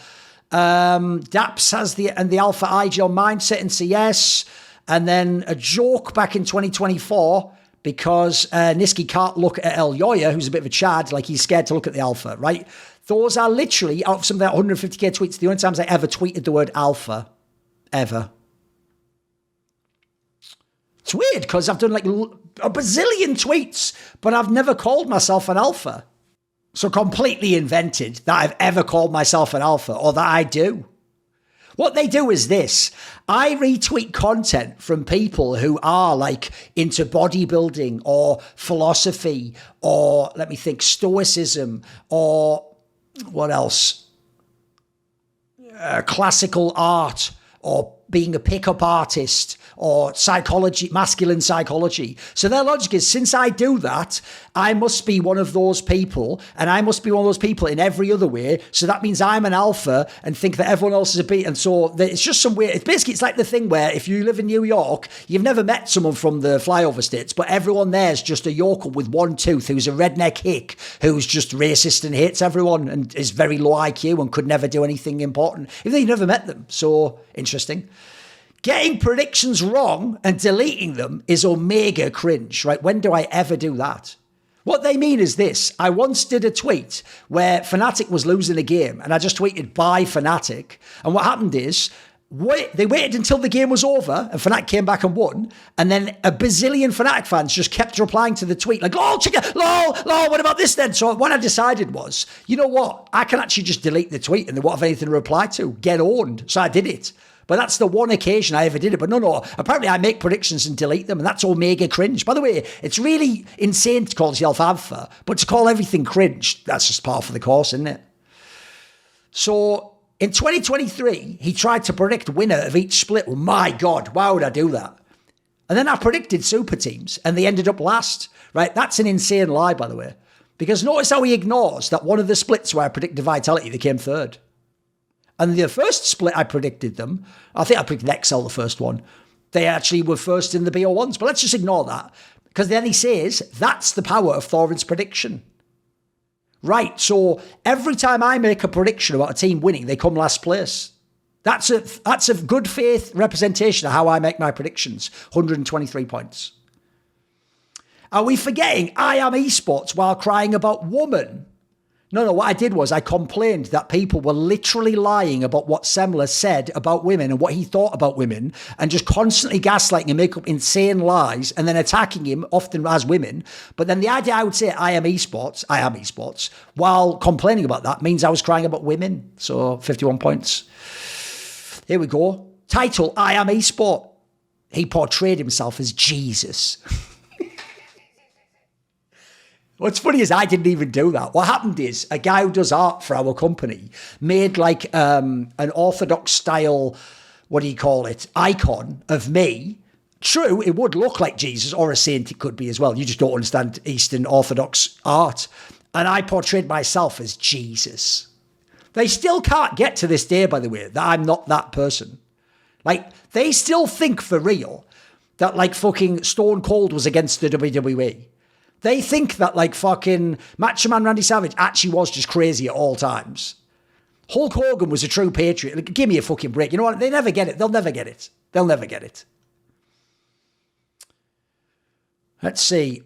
Daps has the alpha ideal mindset in CS. And then a joke back in 2024 because Niski can't look at El Yoya, who's a bit of a chad, like he's scared to look at the alpha, right? Those are literally, out of some of their 150k tweets, the only times I ever tweeted the word alpha. Ever. It's weird because I've done like a bazillion tweets, but I've never called myself an alpha. So completely invented that I've ever called myself an alpha or that I do. What they do is this. I retweet content from people who are like into bodybuilding or philosophy or, let me think, stoicism or what else? Classical art or being a pickup artist or psychology, masculine psychology. So their logic is, since I do that, I must be one of those people, and I must be one of those people in every other way. So that means I'm an alpha and think that everyone else is a beta. And so it's just some weird, it's like the thing where if you live in New York, you've never met someone from the flyover states, but everyone there's just a Yorker with one tooth who's a redneck hick, who's just racist and hates everyone and is very low IQ and could never do anything important, even though you've never met them. So interesting. Getting predictions wrong and deleting them is omega cringe, right? When do I ever do that? What they mean is this. I once did a tweet where Fnatic was losing a game and I just tweeted, bye Fnatic. And what happened is, they waited until the game was over and Fnatic came back and won. And then a bazillion Fnatic fans just kept replying to the tweet like, lol, what about this then? So what I decided was, you know what? I can actually just delete the tweet and they won't have anything to reply to. Get owned. So I did it. But that's the one occasion I ever did it. But no, apparently I make predictions and delete them, and that's omega cringe. By the way, it's really insane to call yourself alpha, but to call everything cringe, that's just par for the course, isn't it? So in 2023, he tried to predict winner of each split. Well, my God, why would I do that? And then I predicted super teams, and they ended up last, right? That's an insane lie, by the way. Because notice how he ignores that one of the splits where I predicted Vitality, they came third. And the first split I predicted them, I think I predicted Excel, the first one. They actually were first in the BO1s, but let's just ignore that. Because then he says, that's the power of Thorin's prediction. Right, so every time I make a prediction about a team winning, they come last place. That's a good faith representation of how I make my predictions. 123 points. Are we forgetting I am esports while crying about woman? No, what I did was I complained that people were literally lying about what Semler said about women and what he thought about women and just constantly gaslighting and make up insane lies and then attacking him often as women. But then the idea I would say I am esports, while complaining about that means I was crying about women. So 51 points. Here we go. Title, I am esport. He portrayed himself as Jesus. What's funny is I didn't even do that. What happened is a guy who does art for our company made like an Orthodox style, what do you call it, icon of me. True, it would look like Jesus or a saint, it could be as well. You just don't understand Eastern Orthodox art. And I portrayed myself as Jesus. They still can't get to this day, by the way, that I'm not that person. Like, they still think for real that like fucking Stone Cold was against the WWE. They think that like fucking Macho Man Randy Savage actually was just crazy at all times. Hulk Hogan was a true patriot. Like, give me a fucking break. You know what? They never get it. They'll never get it. They'll never get it. Let's see.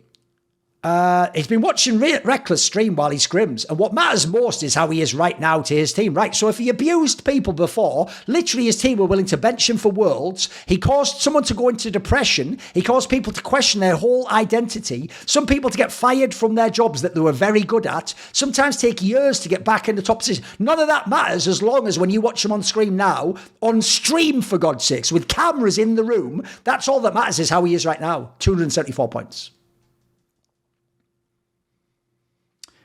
He's been watching Rekkles stream while he scrims, and what matters most is how he is right now to his team. Right, so if he abused people before, literally his team were willing to bench him for Worlds, he caused someone to go into depression, he caused people to question their whole identity, some people to get fired from their jobs that they were very good at, sometimes take years to get back in the top position. None of that matters as long as when you watch him on screen now, on stream for God's sakes, with cameras in the room, that's all that matters is how he is right now. 274 points.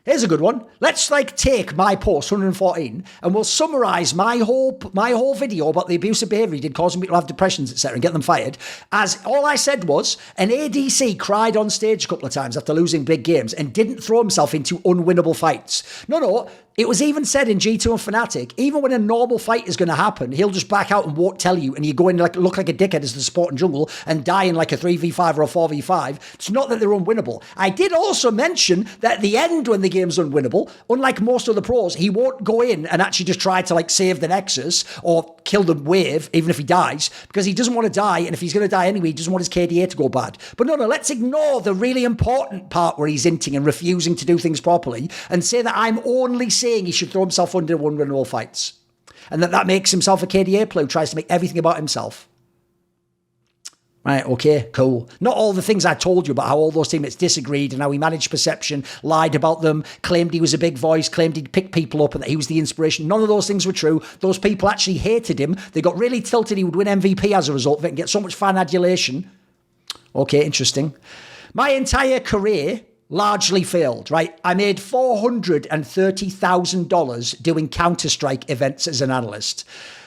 Here's a good one. Let's take my post 114 and we'll summarise my whole video about the abusive behaviour he did, causing people to have depressions, etc., and get them fired. As all I said was, an ADC cried on stage a couple of times after losing big games and didn't throw himself into unwinnable fights. No. It was even said in G2 and Fnatic, even when a normal fight is going to happen, he'll just back out and won't tell you, and you go in look like a dickhead as the support in jungle and die in like a 3v5 or a 4v5. It's not that they're unwinnable. I did also mention that at the end, when the game's unwinnable, unlike most of the pros, he won't go in and actually just try to save the Nexus or kill the wave, even if he dies, because he doesn't want to die, and if he's going to die anyway, he doesn't want his KDA to go bad. But no, let's ignore the really important part where he's hinting and refusing to do things properly and say that I'm only saying he should throw himself under unwinnable fights, and that makes himself a KDA player who tries to make everything about himself. Right, okay, cool. Not all the things I told you about how all those teammates disagreed and how he managed perception, lied about them, claimed he was a big voice, claimed he'd pick people up and that he was the inspiration. None of those things were true. Those people actually hated him. They got really tilted he would win MVP as a result of it and get so much fan adulation. Okay, interesting. My entire career largely failed, right? I made $430,000 doing Counter-Strike events as an analyst.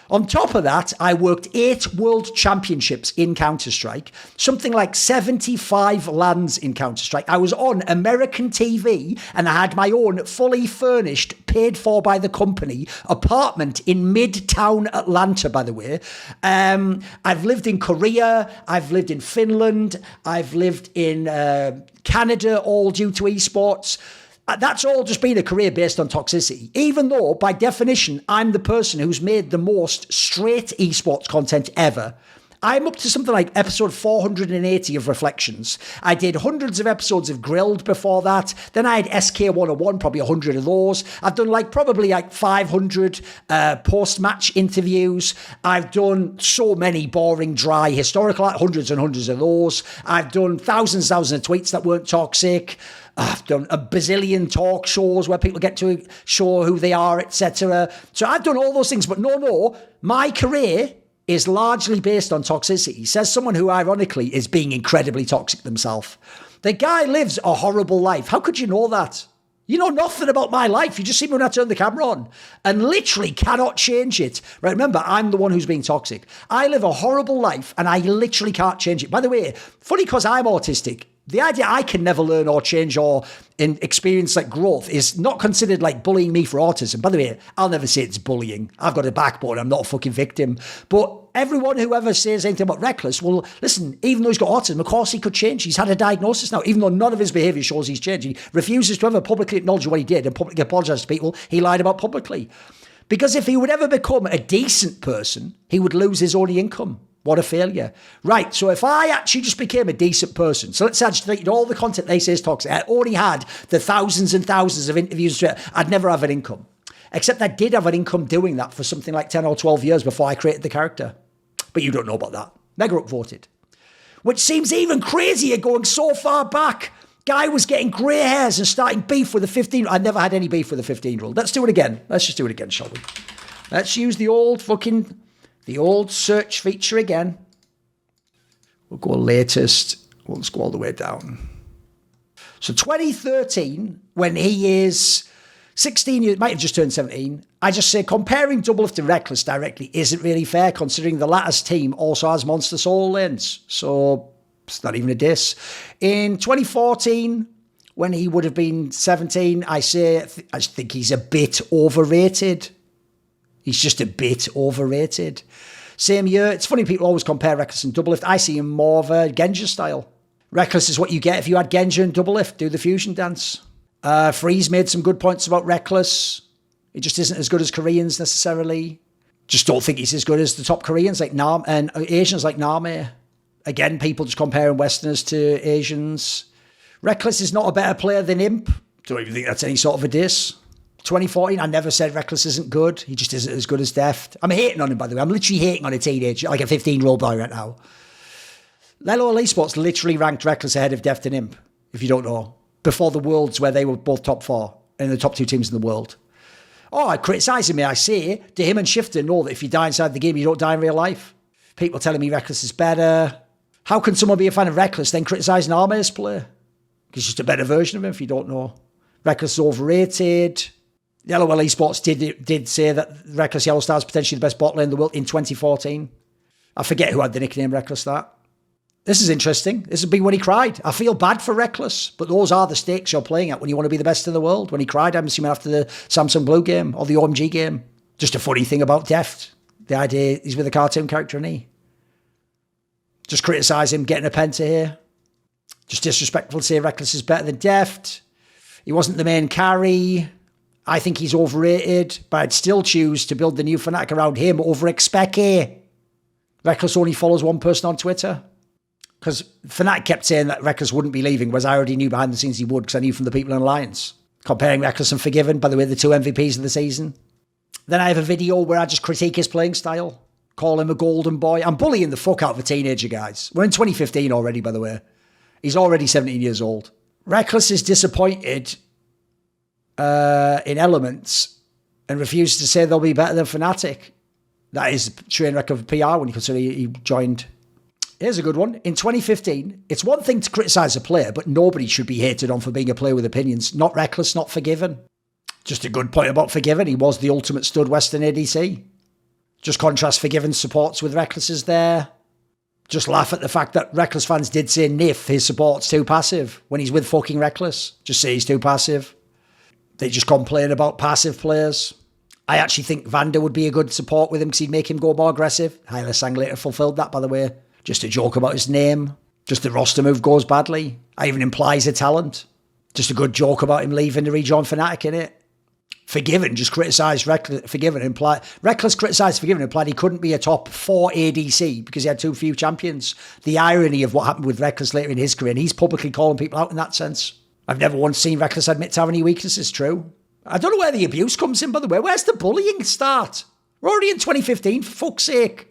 On top of that, I worked 8 world championships in Counter-Strike, something like 75 LANs in Counter-Strike. I was on American TV and I had my own fully furnished, paid for by the company, apartment in Midtown Atlanta, by the way. I've lived in Korea, I've lived in Finland, I've lived in Canada, all due to esports. That's all just been a career based on toxicity, even though, by definition, I'm the person who's made the most straight esports content ever. I'm up to something like episode 480 of Reflections. I did hundreds of episodes of Grilled before that. Then I had SK101, probably 100 of those. I've done probably 500 post-match interviews. I've done so many boring, dry, historical, hundreds and hundreds of those. I've done thousands of tweets that weren't toxic. I've done a bazillion talk shows where people get to show who they are, etc. So I've done all those things, but no, my career is largely based on toxicity, says someone who ironically is being incredibly toxic themselves. The guy lives a horrible life. How could you know that? You know nothing about my life. You just see me when I turn the camera on and literally cannot change it. Right, remember, I'm the one who's being toxic. I live a horrible life and I literally can't change it. By the way, funny because I'm autistic. The idea I can never learn or change or experience growth is not considered bullying me for autism. By the way, I'll never say it's bullying. I've got a backbone. I'm not a fucking victim. But everyone who ever says anything about Rekkles, well, listen, even though he's got autism, of course he could change. He's had a diagnosis now, even though none of his behaviour shows he's changed. He refuses to ever publicly acknowledge what he did and publicly apologise to people he lied about publicly. Because if he would ever become a decent person, he would lose his only income. What a failure. Right, so if I actually just became a decent person, so let's say I just deleted all the content they say is toxic, I only had the thousands and thousands of interviews, I'd never have an income. Except I did have an income doing that for something like 10 or 12 years before I created the character. But you don't know about that. Mega upvoted. Which seems even crazier going so far back. Guy was getting grey hairs and starting beef with a 15. I never had any beef with a 15-year-old. Let's do it again. Let's just do it again, shall we? Let's use the old search feature again. We'll go latest. We'll just go all the way down. So 2013, when he is 16 years, might have just turned 17. I just say comparing Doublelift to Rekkles directly isn't really fair, considering the latter's team also has monster solo lanes. So it's not even a diss. In 2014, when he would have been 17, I think he's a bit overrated. He's just a bit overrated. Same year, it's funny people always compare Rekkles and Doublelift. I see him more of a Genja style. Rekkles is what you get if you had Genja and Doublelift, do the fusion dance. Freeze made some good points about Rekkles. He just isn't as good as Koreans necessarily. Just don't think he's as good as the top Koreans like Nam and Asians like Name. Again, people just comparing Westerners to Asians. Rekkles is not a better player than Imp. Don't even think that's any sort of a diss. 2014, I never said Rekkles isn't good. He just isn't as good as Deft. I'm hating on him, by the way. I'm literally hating on a teenager, like a 15-year-old boy right now. LOL Esports literally ranked Rekkles ahead of Deft and Imp, if you don't know, before the Worlds where they were both top 4 and the top 2 teams in the world. Oh, I criticise him, I say, to him and Shifter know that if you die inside the game, you don't die in real life. People telling me Rekkles is better. How can someone be a fan of Rekkles then criticise an Armaze player? He's just a better version of him if you don't know. Rekkles is overrated. LOL Esports did say that Rekkles Yellow Star is potentially the best bot lane in the world in 2014. I forget who had the nickname Rekkles that. This is interesting. This would be when he cried. I feel bad for Rekkles, but those are the stakes you're playing at when you want to be the best in the world. When he cried, I'm assuming after the Samsung Blue game or the OMG game. Just a funny thing about Deft. The idea he's with a cartoon character, and he just criticise him getting a penta here. Just disrespectful to say Rekkles is better than Deft. He wasn't the main carry. I think he's overrated, but I'd still choose to build the new Fnatic around him over Expecke. Rekkles only follows one person on Twitter. Because Fnatic kept saying that Rekkles wouldn't be leaving, whereas I already knew behind the scenes he would, because I knew from the people in Alliance. Comparing Rekkles and Forgiven, by the way, the two MVPs of the season. Then I have a video where I just critique his playing style. Call him a golden boy. I'm bullying the fuck out of a teenager, guys. We're in 2015 already, by the way. He's already 17 years old. Rekkles is disappointed in elements and refuses to say they'll be better than Fnatic. That is a train wreck of PR when you consider he joined. Here's a good one. In 2015, it's one thing to criticise a player, but nobody should be hated on for being a player with opinions. Not Rekkles, not Forgiven. Just a good point about Forgiven. He was the ultimate stud Western ADC. Just contrast Forgiven's supports with Rekkles's there. Just laugh at the fact that Rekkles fans did say Nif, his support's too passive when he's with fucking Rekkles. Just say he's too passive. They just complain about passive players. I actually think Vander would be a good support with him because he'd make him go more aggressive. Hyla Sang later fulfilled that, by the way. Just a joke about his name. Just the roster move goes badly. I even implies a talent. Just a good joke about him leaving to rejoin Fnatic, innit? Forgiven just criticised Rekkles. Rekkles criticised Forgiven, implied he couldn't be a top 4 ADC because he had too few champions. The irony of what happened with Rekkles later in his career, and he's publicly calling people out in that sense. I've never once seen Rekkles admit to have any weaknesses, true. I don't know where the abuse comes in, by the way. Where's the bullying start? We're already in 2015, for fuck's sake.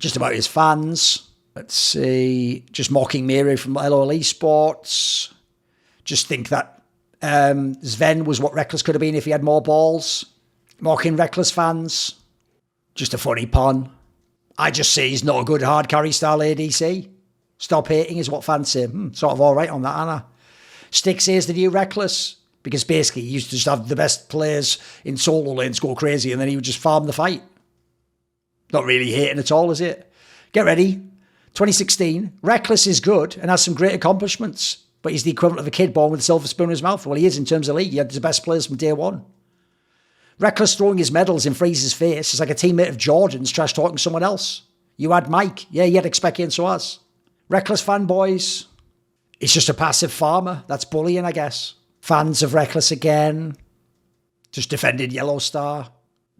Just about his fans. Let's see. Just mocking Miri from LOL Esports. Just think that Sven was what Rekkles could have been if he had more balls. Mocking Rekkles fans. Just a funny pun. I just say he's not a good hard carry style ADC. Stop hating is what fans say. Sort of alright on that, Anna. Stick says the new Rekkles. Because basically he used to just have the best players in solo lanes go crazy and then he would just farm the fight. Not really hating at all, is it? Get ready. 2016. Rekkles is good and has some great accomplishments. But he's the equivalent of a kid born with a silver spoon in his mouth. Well, he is in terms of league. He had the best players from day one. Rekkles throwing his medals in Freeze's face is like a teammate of Jordan's trash talking someone else. You had Mike. Yeah, you had Expecke and Soaz. Rekkles fanboys. He's just a passive farmer. That's bullying, I guess. Fans of Rekkles again. Just defended Yellow Star.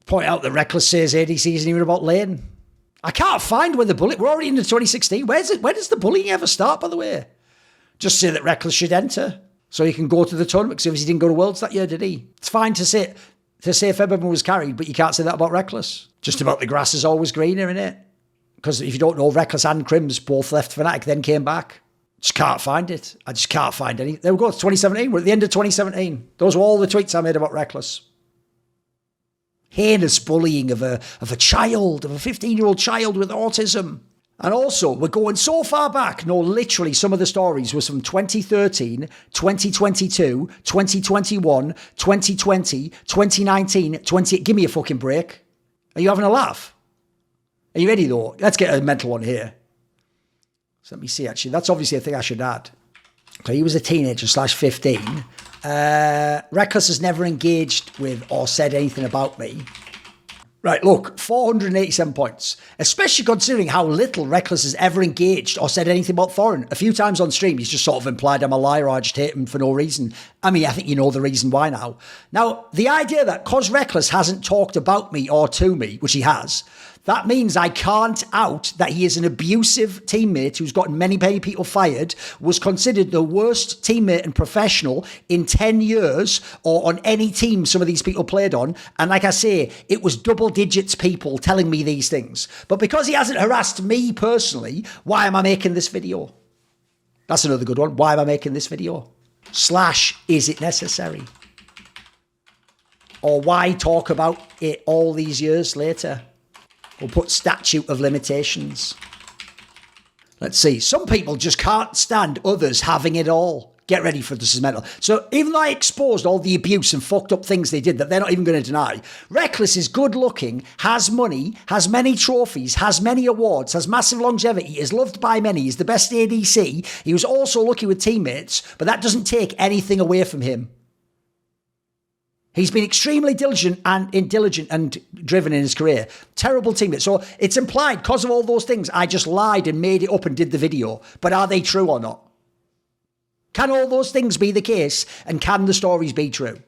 Point out that Rekkles says ADC isn't even about lane. I can't find where the bullying... We're already into 2016. Where does the bullying ever start, by the way? Just say that Rekkles should enter so he can go to the tournament because obviously he didn't go to Worlds that year, did he? It's fine to say if everyone was carried, but you can't say that about Rekkles. Just about the grass is always greener, innit? Because if you don't know, Rekkles and Crims both left Fnatic, then came back. Just can't find it. I just can't find any. There we go. It's 2017. We're at the end of 2017. Those were all the tweets I made about Rekkles. Heinous bullying of a child, of a 15-year-old child with autism. And also, we're going so far back. No, literally, some of the stories was from 2013, 2022, 2021, 2020, 2019, 20... Give me a fucking break. Are you having a laugh? Are you ready, though? Let's get a mental one here. So let me see, actually. That's obviously a thing I should add. So he was a teenager /15. Rekkles has never engaged with or said anything about me. Right, look, 487 points. Especially considering how little Rekkles has ever engaged or said anything about Thorin. A few times on stream, he's just sort of implied I'm a liar or I just hate him for no reason. I mean, I think you know the reason why now. Now, the idea that because Rekkles hasn't talked about me or to me, which he has... That means I can't out that he is an abusive teammate who's gotten many people fired, was considered the worst teammate and professional in 10 years or on any team some of these people played on. And like I say, it was double digits people telling me these things. But because he hasn't harassed me personally, why am I making this video? That's another good one. Why am I making this video? / is it necessary? Or why talk about it all these years later? We'll put statute of limitations. Let's see. Some people just can't stand others having it all. Get ready for this is mental. So even though I exposed all the abuse and fucked up things they did that they're not even going to deny, Rekkles is good looking, has money, has many trophies, has many awards, has massive longevity, is loved by many, is the best ADC. He was also lucky with teammates, but that doesn't take anything away from him. He's been extremely diligent and driven in his career. Terrible teammate. So it's implied because of all those things, I just lied and made it up and did the video. But are they true or not? Can all those things be the case, and can the stories be true?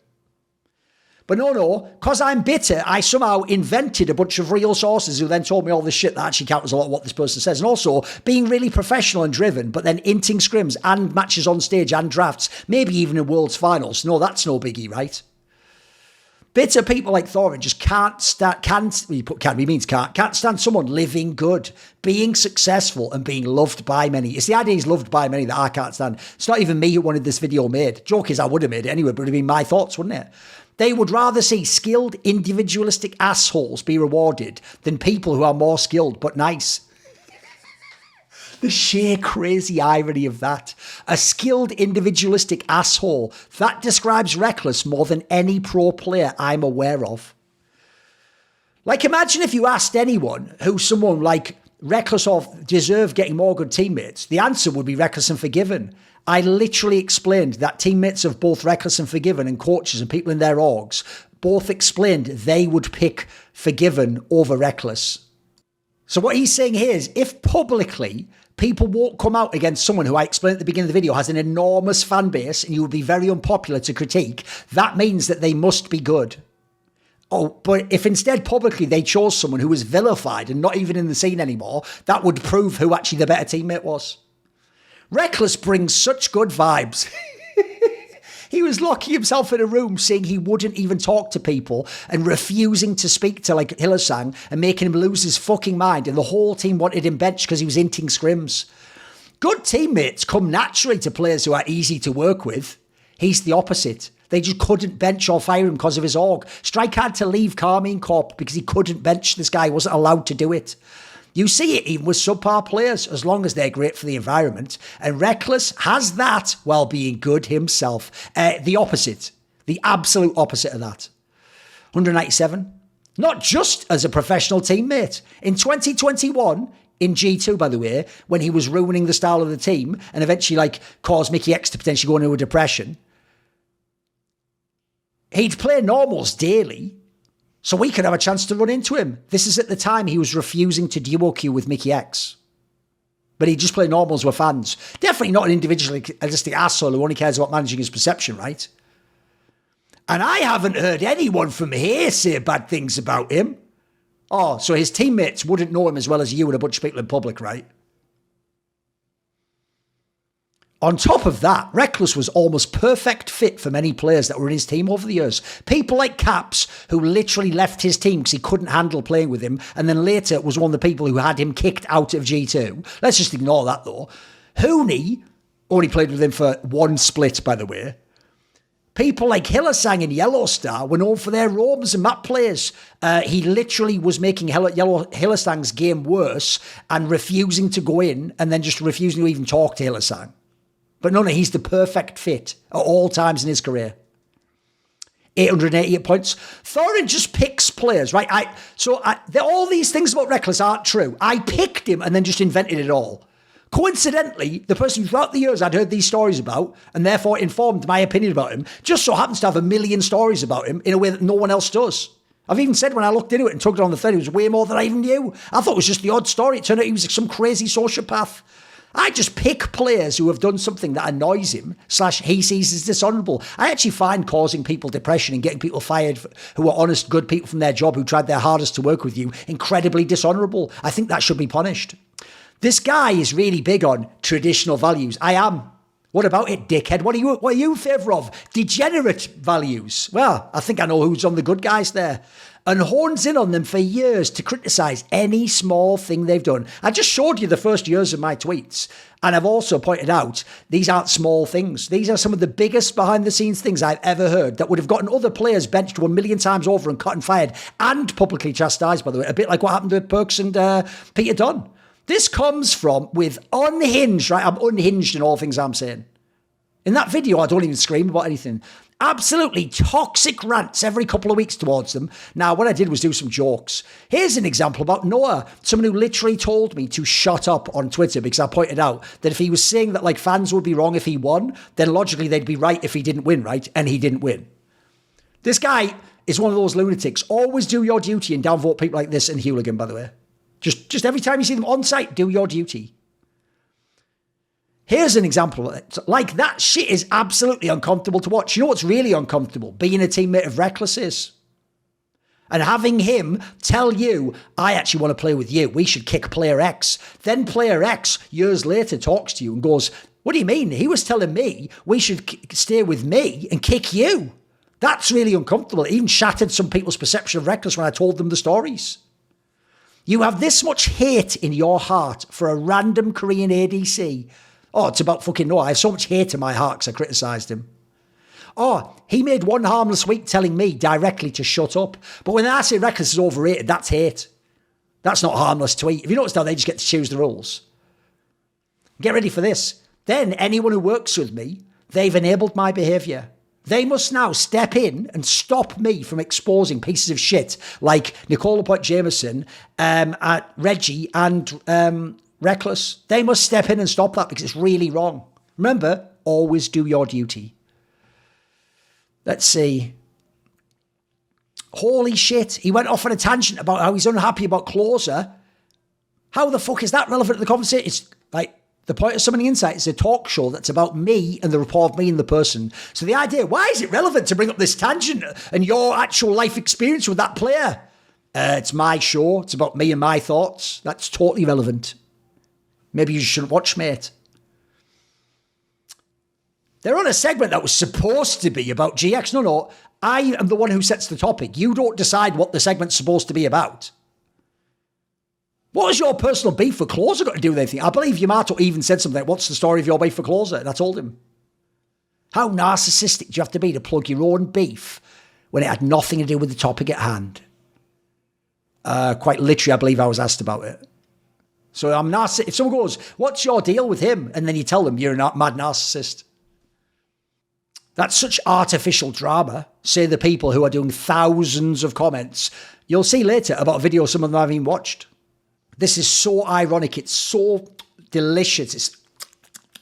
But no, because I'm bitter, I somehow invented a bunch of real sources who then told me all this shit that actually counters a lot of what this person says. And also, being really professional and driven, but then inting scrims and matches on stage and drafts, maybe even in World's Finals. No, that's no biggie, right? Bitter people like Thorin just can't stand someone living good, being successful and being loved by many. It's the idea he's loved by many that I can't stand. It's not even me who wanted this video made. Joke is I would have made it anyway, but it would have been my thoughts, wouldn't it? They would rather see skilled, individualistic assholes be rewarded than people who are more skilled but nice. The sheer crazy irony of that. A skilled, individualistic asshole. That describes Rekkles more than any pro player I'm aware of. Like, imagine if you asked anyone who someone like Rekkles deserved getting more good teammates. The answer would be Rekkles and Forgiven. I literally explained that teammates of both Rekkles and Forgiven and coaches and people in their orgs both explained they would pick Forgiven over Rekkles. So what he's saying here is, if publicly people won't come out against someone who I explained at the beginning of the video has an enormous fan base and you would be very unpopular to critique, that means that they must be good. Oh, but if instead publicly they chose someone who was vilified and not even in the scene anymore, that would prove who actually the better teammate was. Rekkles brings such good vibes. He was locking himself in a room saying he wouldn't even talk to people and refusing to speak to like Hylissang and making him lose his fucking mind. And the whole team wanted him benched because he was inting scrims. Good teammates come naturally to players who are easy to work with. He's the opposite. They just couldn't bench or fire him because of his org. Strike had to leave Carmine Corp because he couldn't bench this guy. He wasn't allowed to do it. You see it even with subpar players, as long as they're great for the environment. And Rekkles has that while being good himself. The opposite. The absolute opposite of that. 197. Not just as a professional teammate. In 2021, in G2, by the way, when he was ruining the style of the team and eventually caused Mickey X to potentially go into a depression, he'd play normals daily. So we could have a chance to run into him. This is at the time he was refusing to duo queue with Mickey X. But he just played normals with fans. Definitely not an individualistic asshole who only cares about managing his perception, right? And I haven't heard anyone from here say bad things about him. Oh, so his teammates wouldn't know him as well as you and a bunch of people in public, right? On top of that, Rekkles was almost perfect fit for many players that were in his team over the years. People like Caps, who literally left his team because he couldn't handle playing with him, and then later was one of the people who had him kicked out of G2. Let's just ignore that, though. Hooney only played with him for one split, by the way. People like Hylissang and Yellowstar were known for their roams and map plays. He literally was making Hylissang's game worse and refusing to go in and then just refusing to even talk to Hylissang. But no, he's the perfect fit at all times in his career. 888 points. Thorin just picks players, right? All these things about Rekkles aren't true. I picked him and then just invented it all. Coincidentally, the person who throughout the years I'd heard these stories about and therefore informed my opinion about him just so happens to have a million stories about him in a way that no one else does. I've even said when I looked into it and tugged it on the thread, it was way more than I even knew. I thought it was just the odd story. It turned out he was some crazy sociopath. I just pick players who have done something that annoys him / he sees as dishonourable. I actually find causing people depression and getting people fired who are honest, good people from their job who tried their hardest to work with you incredibly dishonourable. I think that should be punished. This guy is really big on traditional values. I am. What about it, dickhead? What are you in favour of? Degenerate values. Well, I think I know who's on the good guys there. And horns in on them for years to criticise any small thing they've done. I just showed you the first years of my tweets. And I've also pointed out, these aren't small things. These are some of the biggest behind-the-scenes things I've ever heard that would have gotten other players benched 1 million times over and cut and fired and publicly chastised, by the way. A bit like what happened with Perks and Peter Dunn. This comes from with unhinged, right? I'm unhinged in all things I'm saying. In that video, I don't even scream about anything. Absolutely toxic rants every couple of weeks towards them. Now, what I did was do some jokes. Here's an example about Noah. Someone who literally told me to shut up on Twitter because I pointed out that if he was saying that like fans would be wrong if he won, then logically they'd be right if he didn't win, right? And he didn't win. This guy is one of those lunatics. Always do your duty and downvote people like this and Hooligan, by the way. Just every time you see them on site, do your duty. Here's an example of it. Like, that shit is absolutely uncomfortable to watch. You know what's really uncomfortable? Being a teammate of Rekkles is. And having him tell you, I actually want to play with you. We should kick player X. Then player X, years later, talks to you and goes, what do you mean? He was telling me we should stay with me and kick you. That's really uncomfortable. It even shattered some people's perception of Rekkles when I told them the stories. You have this much hate in your heart for a random Korean ADC. Oh, it's about fucking Noah. I have so much hate in my heart because I criticised him. Oh, he made one harmless tweet telling me directly to shut up. But when I say Rekkles is overrated, that's hate. That's not a harmless tweet. If you notice now, they just get to choose the rules. Get ready for this. Then anyone who works with me, they've enabled my behaviour. They must now step in and stop me from exposing pieces of shit like Nicole Jameson, Reggie and Rekkles. They must step in and stop that because it's really wrong. Remember, always do your duty. Let's see. Holy shit. He went off on a tangent about how he's unhappy about Closer. How the fuck is that relevant to the conversation? It's like, the point of Summoning Insight is a talk show that's about me and the rapport of me and the person. So the idea, why is it relevant to bring up this tangent and your actual life experience with that player? It's my show. It's about me and my thoughts. That's totally relevant. Maybe you shouldn't watch, mate. They're on a segment that was supposed to be about GX. No. I am the one who sets the topic. You don't decide what the segment's supposed to be about. What has your personal beef for Closer got to do with anything? I believe Yamato even said something like, what's the story of your beef for Closer? And I told him. How narcissistic do you have to be to plug your own beef when it had nothing to do with the topic at hand? Quite literally, I believe I was asked about it. So I'm narcissistic. If someone goes, what's your deal with him? And then you tell them you're a mad narcissist. That's such artificial drama, say the people who are doing thousands of comments. You'll see later about a video some of them haven't even watched. This is so ironic. It's so delicious. It's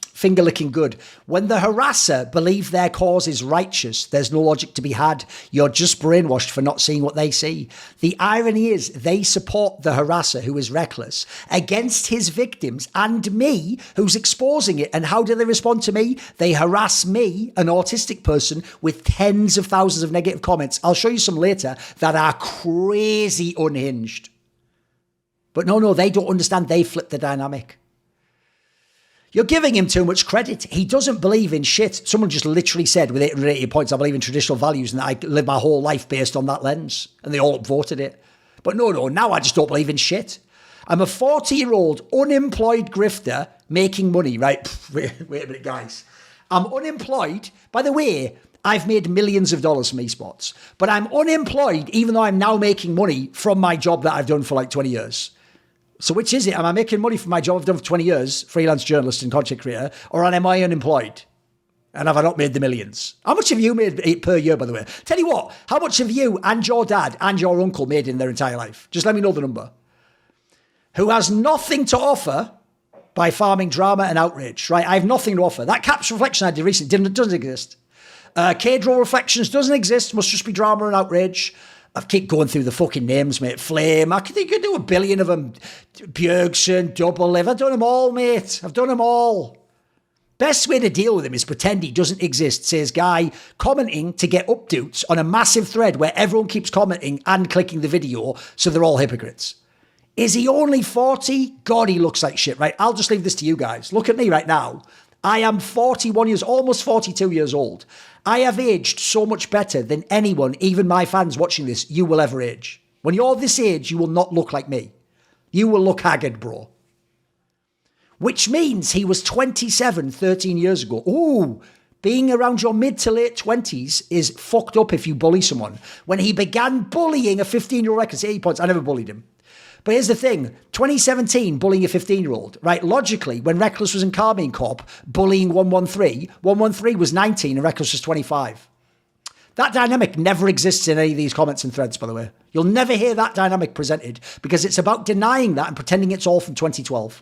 finger-licking good. When the harasser believe their cause is righteous, there's no logic to be had. You're just brainwashed for not seeing what they see. The irony is they support the harasser, who is Rekkles, against his victims and me, who's exposing it. And how do they respond to me? They harass me, an autistic person, with tens of thousands of negative comments. I'll show you some later that are crazy unhinged. But no, they don't understand. They flip the dynamic. You're giving him too much credit. He doesn't believe in shit. Someone just literally said with 880 points, I believe in traditional values and that I live my whole life based on that lens. And they all upvoted it. But no, now I just don't believe in shit. I'm a 40-year-old unemployed grifter making money, right? Wait a minute, guys. I'm unemployed. By the way, I've made millions of dollars from esports. But I'm unemployed even though I'm now making money from my job that I've done for like 20 years. So which is it? Am I making money from my job I've done for 20 years, freelance journalist and content creator, or am I unemployed? And have I not made the millions? How much have you made per year, by the way? Tell you what, how much have you and your dad and your uncle made in their entire life? Just let me know the number. Who has nothing to offer by farming drama and outrage, right? I have nothing to offer. That Caps reflection I did recently doesn't exist. K-Draw Reflections doesn't exist, must just be drama and outrage. I keep going through the fucking names, mate. Flame. I think you could do a billion of them. Bjergsen, Double Live. I've done them all, mate. I've done them all. Best way to deal with him is pretend he doesn't exist, says guy commenting to get updates on a massive thread where everyone keeps commenting and clicking the video, so they're all hypocrites. Is he only 40? God, he looks like shit, right? I'll just leave this to you guys. Look at me right now. I am 41 years, almost 42 years old. I have aged so much better than anyone, even my fans watching this, you will ever age. When you're this age, you will not look like me. You will look haggard, bro. Which means he was 27 13 years ago. Ooh, being around your mid to late 20s is fucked up if you bully someone. When he began bullying a 15-year-old Rekkles, 80 points, I never bullied him. But here's the thing, 2017, bullying a 15-year-old, right? Logically, when Rekkles was in Carmine Corp, bullying 113 was 19 and Rekkles was 25. That dynamic never exists in any of these comments and threads, by the way. You'll never hear that dynamic presented because it's about denying that and pretending it's all from 2012.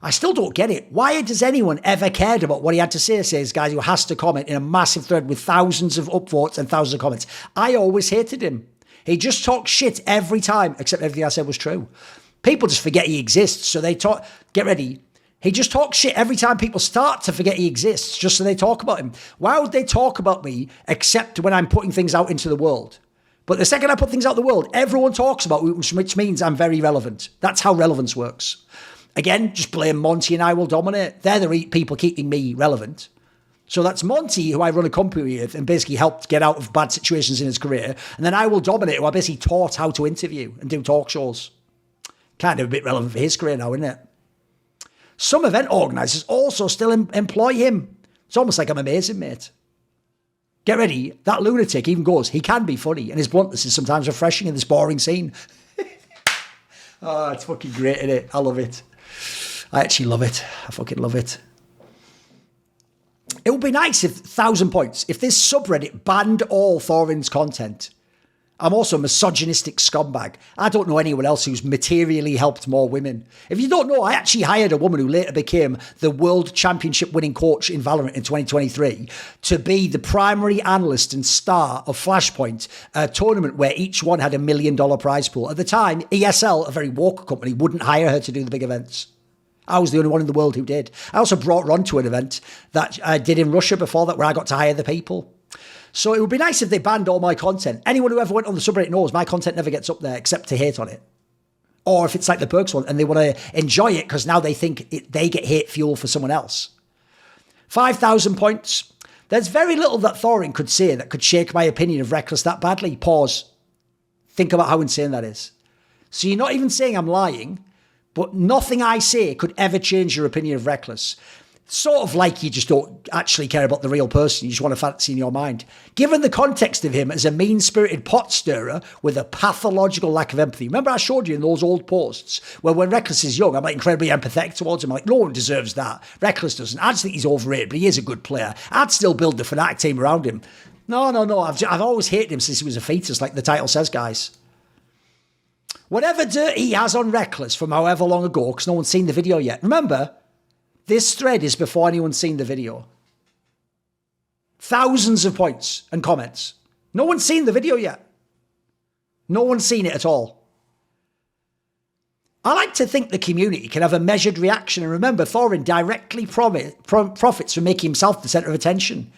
I still don't get it. Why does anyone ever cared about what he had to say, says guys who has to comment in a massive thread with thousands of upvotes and thousands of comments? I always hated him. He just talks shit every time, except everything I said was true. People just forget he exists, so they talk. Get ready. He just talks shit every time people start to forget he exists, just so they talk about him. Why would they talk about me except when I'm putting things out into the world? But the second I put things out in the world, everyone talks about me, which means I'm very relevant. That's how relevance works. Again, just blame Monty and I will dominate. They're the people keeping me relevant. So that's Monty, who I run a company with and basically helped get out of bad situations in his career. And then I will dominate, who I basically taught how to interview and do talk shows. Kind of a bit relevant for his career now, isn't it? Some event organisers also still employ him. It's almost like I'm amazing, mate. Get ready. That lunatic even goes, he can be funny. And his bluntness is sometimes refreshing in this boring scene. Oh, it's fucking great, isn't it? I love it. I actually love it. I fucking love it. It would be nice if, 1,000 points, if this subreddit banned all Thorin's content. I'm also a misogynistic scumbag. I don't know anyone else who's materially helped more women. If you don't know, I actually hired a woman who later became the world championship winning coach in Valorant in 2023 to be the primary analyst and star of Flashpoint, a tournament where each one had $1 million prize pool. At the time, ESL, a very woke company, wouldn't hire her to do the big events. I was the only one in the world who did. I also brought Ron to an event that I did in Russia before that where I got to hire the people. So it would be nice if they banned all my content. Anyone who ever went on the subreddit knows my content never gets up there except to hate on it. Or if it's like the Perks one and they want to enjoy it because now they think they get hate fuel for someone else. 5,000 points. There's very little that Thorin could say that could shake my opinion of Rekkles that badly. Pause. Think about how insane that is. So you're not even saying I'm lying, but nothing I say could ever change your opinion of Rekkles. Sort of like you just don't actually care about the real person. You just want to fancy in your mind. Given the context of him as a mean-spirited pot stirrer with a pathological lack of empathy. Remember I showed you in those old posts where when Rekkles is young, I'm like incredibly empathetic towards him. I'm like, no one deserves that. Rekkles doesn't. I just think he's overrated, but he is a good player. I'd still build the Fnatic team around him. No. I've always hated him since he was a fetus, like the title says, guys. Whatever dirt he has on Rekkles from however long ago, because no one's seen the video yet. Remember, this thread is before anyone's seen the video. Thousands of points and comments. No one's seen the video yet. No one's seen it at all. I like to think the community can have a measured reaction. And remember, Thorin directly profits from making himself the centre of attention.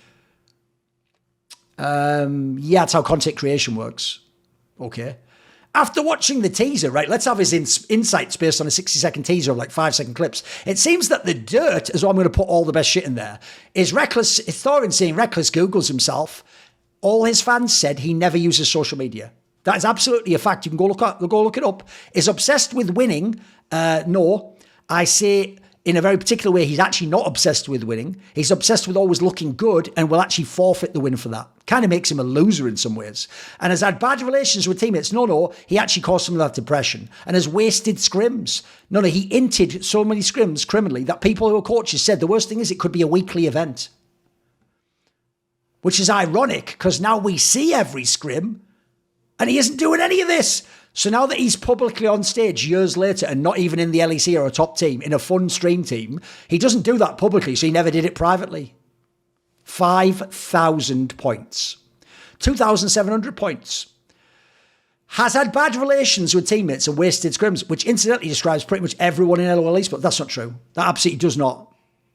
Yeah, that's how content creation works. Okay. After watching the teaser, right, let's have his insights based on a 60-second teaser of like 5-second clips. It seems that the dirt, is what I'm going to put all the best shit in there, is Rekkles, Thorin saying Rekkles Googles himself. All his fans said he never uses social media. That is absolutely a fact. You can go look it up. Is obsessed with winning. No, I say in a very particular way, he's actually not obsessed with winning. He's obsessed with always looking good and will actually forfeit the win for that. Kind of makes him a loser in some ways. And has had bad relations with teammates. No, he actually caused some of that depression and has wasted scrims. No, he inted so many scrims criminally that people who are coaches said the worst thing is it could be a weekly event. Which is ironic because now we see every scrim and he isn't doing any of this. So now that he's publicly on stage years later and not even in the LEC or a top team, in a fun stream team, he doesn't do that publicly, so he never did it privately. 5,000 points. 2,700 points. Has had bad relations with teammates and wasted scrims, which incidentally describes pretty much everyone in LOL esports. That's not true. That absolutely does not.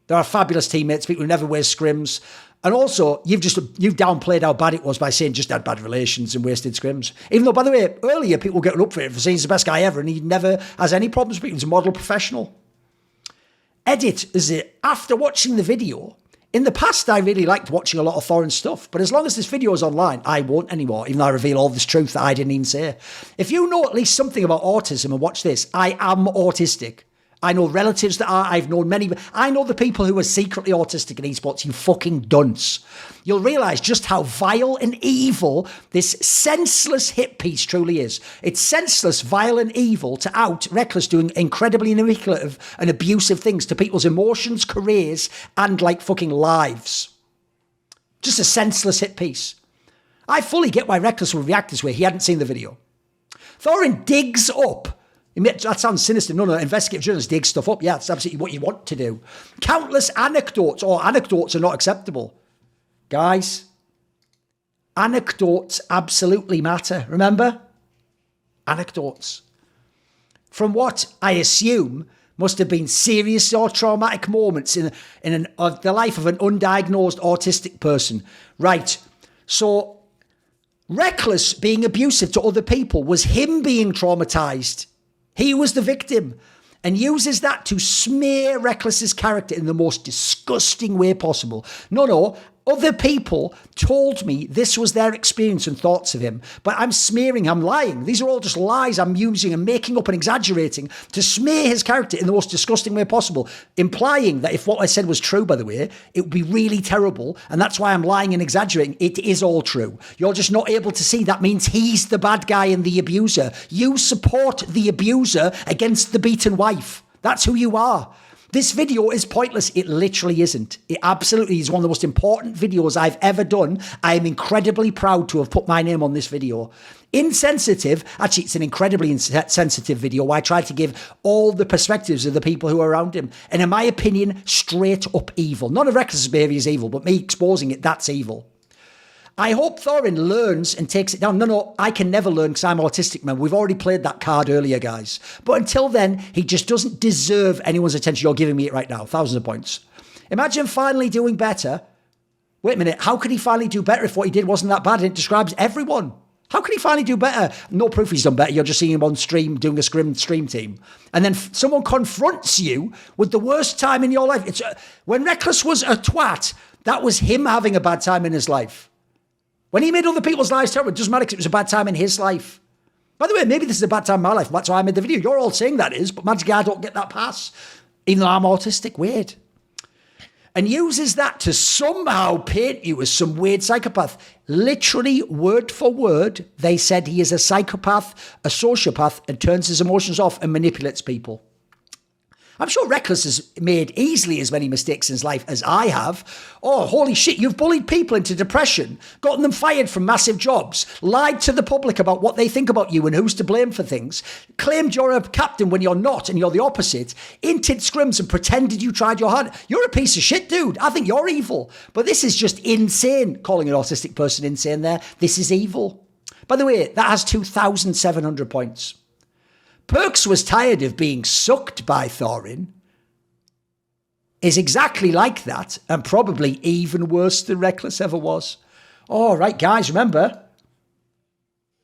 There are fabulous teammates, people who never waste scrims. And also, you've downplayed how bad it was by saying just had bad relations and wasted scrims. Even though, by the way, earlier people were getting up for it for saying he's the best guy ever and he never has any problems with it. He's a model professional. Edit is it. After watching the video, in the past I really liked watching a lot of Thorin stuff, but as long as this video is online, I won't anymore, even though I reveal all this truth that I didn't even say. If you know at least something about autism and watch this, I am autistic. I know relatives that are. I've known many. I know the people who are secretly autistic in esports, you fucking dunce. You'll realise just how vile and evil this senseless hit piece truly is. It's senseless, vile and evil to out Rekkles doing incredibly manipulative and abusive things to people's emotions, careers, and like fucking lives. Just a senseless hit piece. I fully get why Rekkles would react this way. He hadn't seen the video. Thorin digs up. That sounds sinister. No, investigative journalists dig stuff up. Yeah, that's absolutely what you want to do. Countless anecdotes. Anecdotes are not acceptable. Guys, anecdotes absolutely matter. Remember? Anecdotes. From what I assume must have been serious or traumatic moments in the life of an undiagnosed autistic person. Right. So, Rekkles being abusive to other people was him being traumatized. He was the victim and uses that to smear Rekkles' character in the most disgusting way possible. No, other people told me this was their experience and thoughts of him, but I'm smearing, I'm lying. These are all just lies I'm using and making up and exaggerating to smear his character in the most disgusting way possible, implying that if what I said was true, by the way, it would be really terrible, and that's why I'm lying and exaggerating. It is all true. You're just not able to see that means he's the bad guy and the abuser. You support the abuser against the beaten wife. That's who you are. This video is pointless. It literally isn't. It absolutely is one of the most important videos I've ever done. I am incredibly proud to have put my name on this video. Insensitive. Actually, it's an incredibly insensitive video where I tried to give all the perspectives of the people who are around him. And in my opinion, straight up evil. None of Rekkles' behaviour is evil, but me exposing it, that's evil. I hope Thorin learns and takes it down. No, I can never learn because I'm autistic, man. We've already played that card earlier, guys. But until then, he just doesn't deserve anyone's attention. You're giving me it right now. Thousands of points. Imagine finally doing better. Wait a minute. How could he finally do better if what he did wasn't that bad and it describes everyone? How can he finally do better? No proof he's done better. You're just seeing him on stream doing a stream team. And then someone confronts you with the worst time in your life. When Rekkles was a twat, that was him having a bad time in his life. When he made other people's lives terrible, it doesn't matter because it was a bad time in his life. By the way, maybe this is a bad time in my life. That's why I made the video. You're all saying that is, but magically I don't get that pass. Even though I'm autistic. Weird. And uses that to somehow paint you as some weird psychopath. Literally, word for word, they said he is a psychopath, a sociopath, and turns his emotions off and manipulates people. I'm sure Rekkles has made easily as many mistakes in his life as I have. Oh, holy shit, you've bullied people into depression, gotten them fired from massive jobs, lied to the public about what they think about you and who's to blame for things, claimed you're a captain when you're not and you're the opposite, inted scrims and pretended you tried your hard. You're a piece of shit, dude. I think you're evil. But this is just insane, calling an autistic person insane there. This is evil. By the way, that has 2,700 points. Perks was tired of being sucked by Thorin is exactly like that and probably even worse than Rekkles ever was. Oh, right, guys, remember?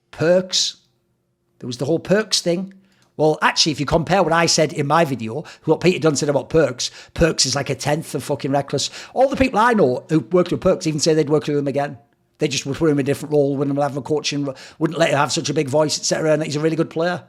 Perks. There was the whole Perks thing. Well, actually, if you compare what I said in my video, what Peter Dunn said about Perks, Perks is like a tenth of fucking Rekkles. All the people I know who worked with Perks even say they'd work with him again. They just would put him in a different role, wouldn't have him coaching, wouldn't let him have such a big voice, etc. And he's a really good player.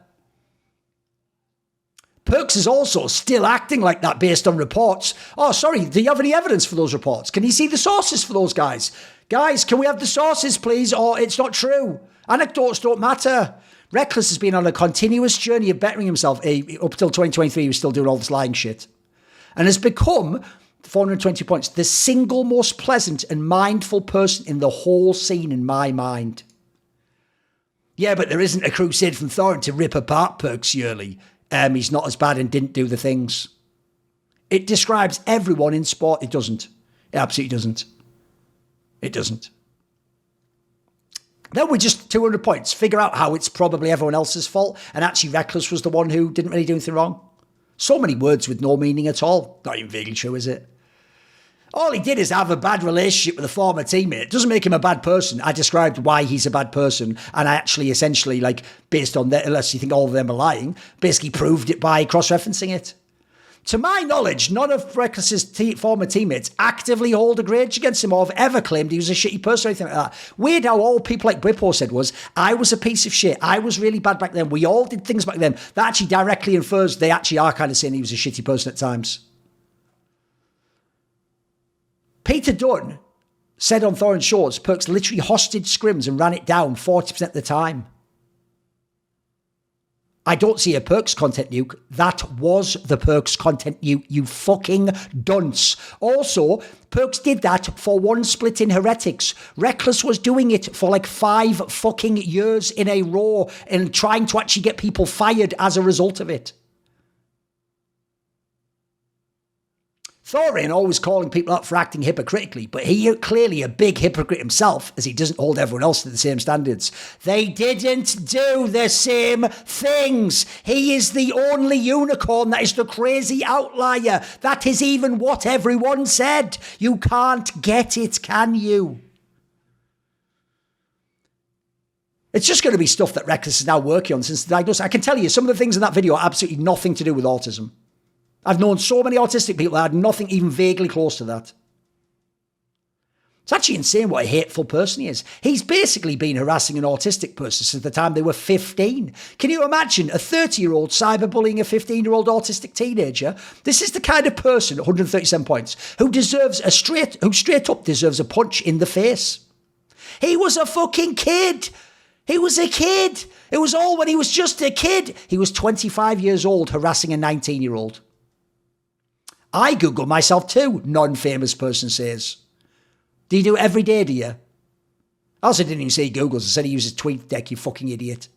Perks is also still acting like that based on reports. Oh, sorry, do you have any evidence for those reports? Can you see the sources for those guys? Guys, can we have the sources, please? Or it's not true. Anecdotes don't matter. Rekkles has been on a continuous journey of bettering himself. Up till 2023, he was still doing all this lying shit. And has become, 420 points, the single most pleasant and mindful person in the whole scene in my mind. Yeah, but there isn't a crusade from Thorin to rip apart Perks yearly. He's not as bad and didn't do the things. It describes everyone in sport. It doesn't. It absolutely doesn't. It doesn't. Then we just 200 points. Figure out how it's probably everyone else's fault. And actually Rekkles was the one who didn't really do anything wrong. So many words with no meaning at all. Not even vaguely true, is it? All he did is have a bad relationship with a former teammate. It doesn't make him a bad person. I described why he's a bad person. And I actually essentially, like, based on that, unless you think all of them are lying, basically proved it by cross-referencing it. To my knowledge, none of Rekkles' former teammates actively hold a grudge against him or have ever claimed he was a shitty person or anything like that. Weird how all people like Bippo said was, I was a piece of shit. I was really bad back then. We all did things back then. That actually directly infers they actually are kind of saying he was a shitty person at times. Peter Dunn said on Thorin Shorts, Perks literally hostage scrims and ran it down 40% of the time. I don't see a Perks content nuke. That was the Perks content nuke, you fucking dunce. Also, Perks did that for one split in Heretics. Rekkles was doing it for like 5 fucking years in a row and trying to actually get people fired as a result of it. Thorin always calling people out for acting hypocritically, but he clearly a big hypocrite himself as he doesn't hold everyone else to the same standards. They didn't do the same things. He is the only unicorn that is the crazy outlier. That is even what everyone said. You can't get it, can you? It's just going to be stuff that Rekkles is now working on since the diagnosis. I can tell you, some of the things in that video are absolutely nothing to do with autism. I've known so many autistic people that had nothing even vaguely close to that. It's actually insane what a hateful person he is. He's basically been harassing an autistic person since the time they were 15. Can you imagine a 30-year-old cyberbullying a 15-year-old autistic teenager? This is the kind of person, 137 points, who straight up deserves a punch in the face. He was a fucking kid. He was a kid. It was all when he was just a kid. He was 25 years old harassing a 19-year-old. I Google myself too, non-famous person says. Do you do it every day, do you? I also didn't even say he Googles. I said he uses TweetDeck, you fucking idiot.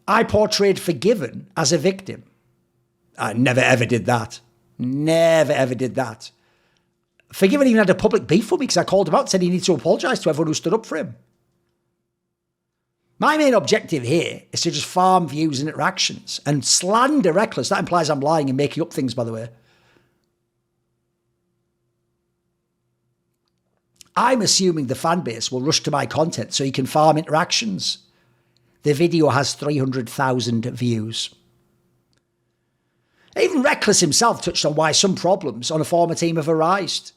I portrayed Forgiven as a victim. I never ever did that. Never ever did that. Forgiven even had a public beef with me because I called him out and said he needs to apologise to everyone who stood up for him. My main objective here is to just farm views and interactions and slander Rekkles. That implies I'm lying and making up things, by the way. I'm assuming the fan base will rush to my content so he can farm interactions. The video has 300,000 views. Even Rekkles himself touched on why some problems on a former team have arisen.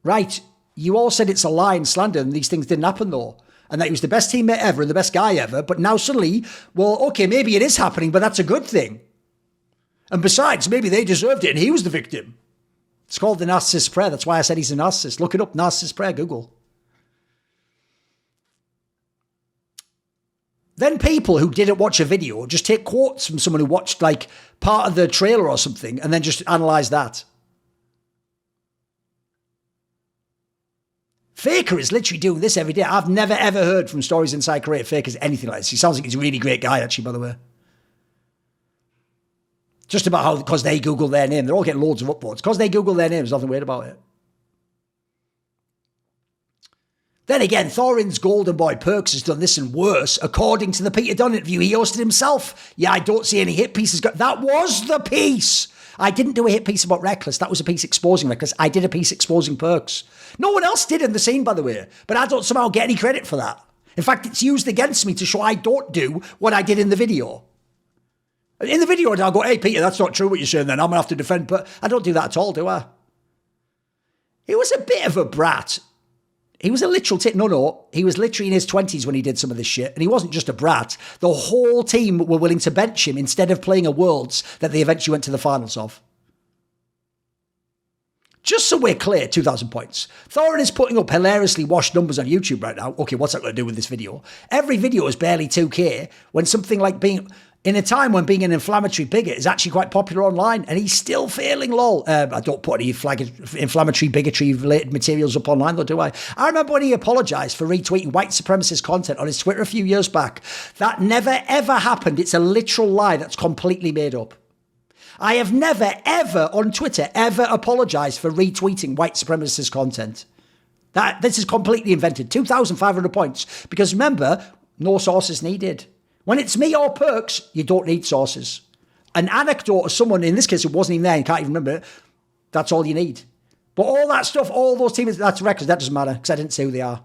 Right, you all said it's a lie and slander and these things didn't happen though. And that he was the best teammate ever and the best guy ever. But now suddenly, well, okay, maybe it is happening, but that's a good thing. And besides, maybe they deserved it and he was the victim. It's called the narcissist prayer. That's why I said he's a narcissist. Look it up, narcissist prayer, Google. Then people who didn't watch a video just take quotes from someone who watched like part of the trailer or something and then just analyse that. Faker is literally doing this every day. I've never ever heard from Stories Inside Korea Faker's anything like this. He sounds like he's a really great guy, actually, by the way. Just about how, because they Google their name, they're all getting loads of upvotes. Because they Google their name, there's nothing weird about it. Then again, Thorin's golden boy Perks has done this and worse, according to the Peter Dunn interview he hosted himself. Yeah, I don't see any hit pieces. That was the piece. I didn't do a hit piece about Rekkles. That was a piece exposing Rekkles. I did a piece exposing Perks. No one else did in the scene, by the way. But I don't somehow get any credit for that. In fact, it's used against me to show I don't do what I did in the video. In the video, I'll go, hey, Peter, that's not true what you're saying then. I'm going to have to defend. But I don't do that at all, do I? He was a bit of a brat. He was a literal No, he was literally in his 20s when he did some of this shit. And he wasn't just a brat. The whole team were willing to bench him instead of playing a Worlds that they eventually went to the finals of. Just so we're clear, 2,000 points. Thorin is putting up hilariously washed numbers on YouTube right now. Okay, what's that going to do with this video? Every video is barely 2K when something like being... In a time when being an inflammatory bigot is actually quite popular online, and he's still failing, lol. I don't put any inflammatory bigotry-related materials up online, though, do I? I remember when he apologised for retweeting white supremacist content on his Twitter a few years back. That never, ever happened. It's a literal lie that's completely made up. I have never, ever, on Twitter, ever apologised for retweeting white supremacist content. This is completely invented. 2,500 points. Because remember, no sources needed. When it's me or Perks, you don't need sources. An anecdote of someone, in this case, who wasn't even there and can't even remember it, that's all you need. But all that stuff, all those teams, that's Rekkles, that doesn't matter, because I didn't say who they are.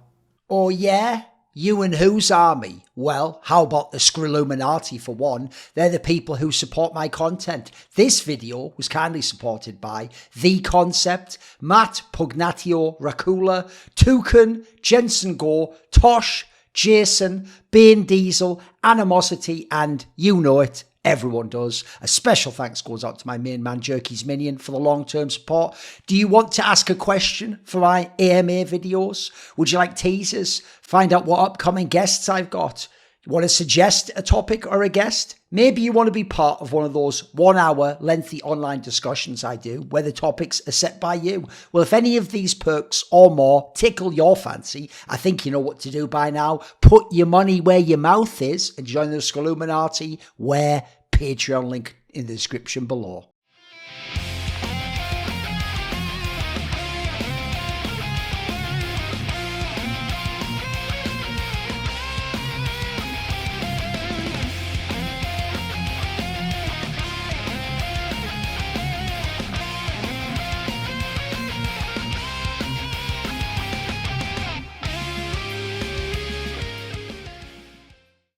Oh, yeah? You and whose army? Well, how about the Skrilluminati for one? They're the people who support my content. This video was kindly supported by The Concept, Matt, Pugnatio, Rajcula, Thorin, Jensen Goh, Tosh, Jasun, Banediesel, Animosity, and you know it, everyone does. A special thanks goes out to my main man, Jerky's Minion, for the long-term support. Do you want to ask a question for my AMA videos? Would you like teasers? Find out what upcoming guests I've got? You want to suggest a topic or a guest? Maybe you want to be part of one of those 1 hour lengthy online discussions I do where the topics are set by you. Well, if any of these perks or more tickle your fancy, I think you know what to do by now. Put your money where your mouth is and join the Skrilluminati, where Patreon link in the description below.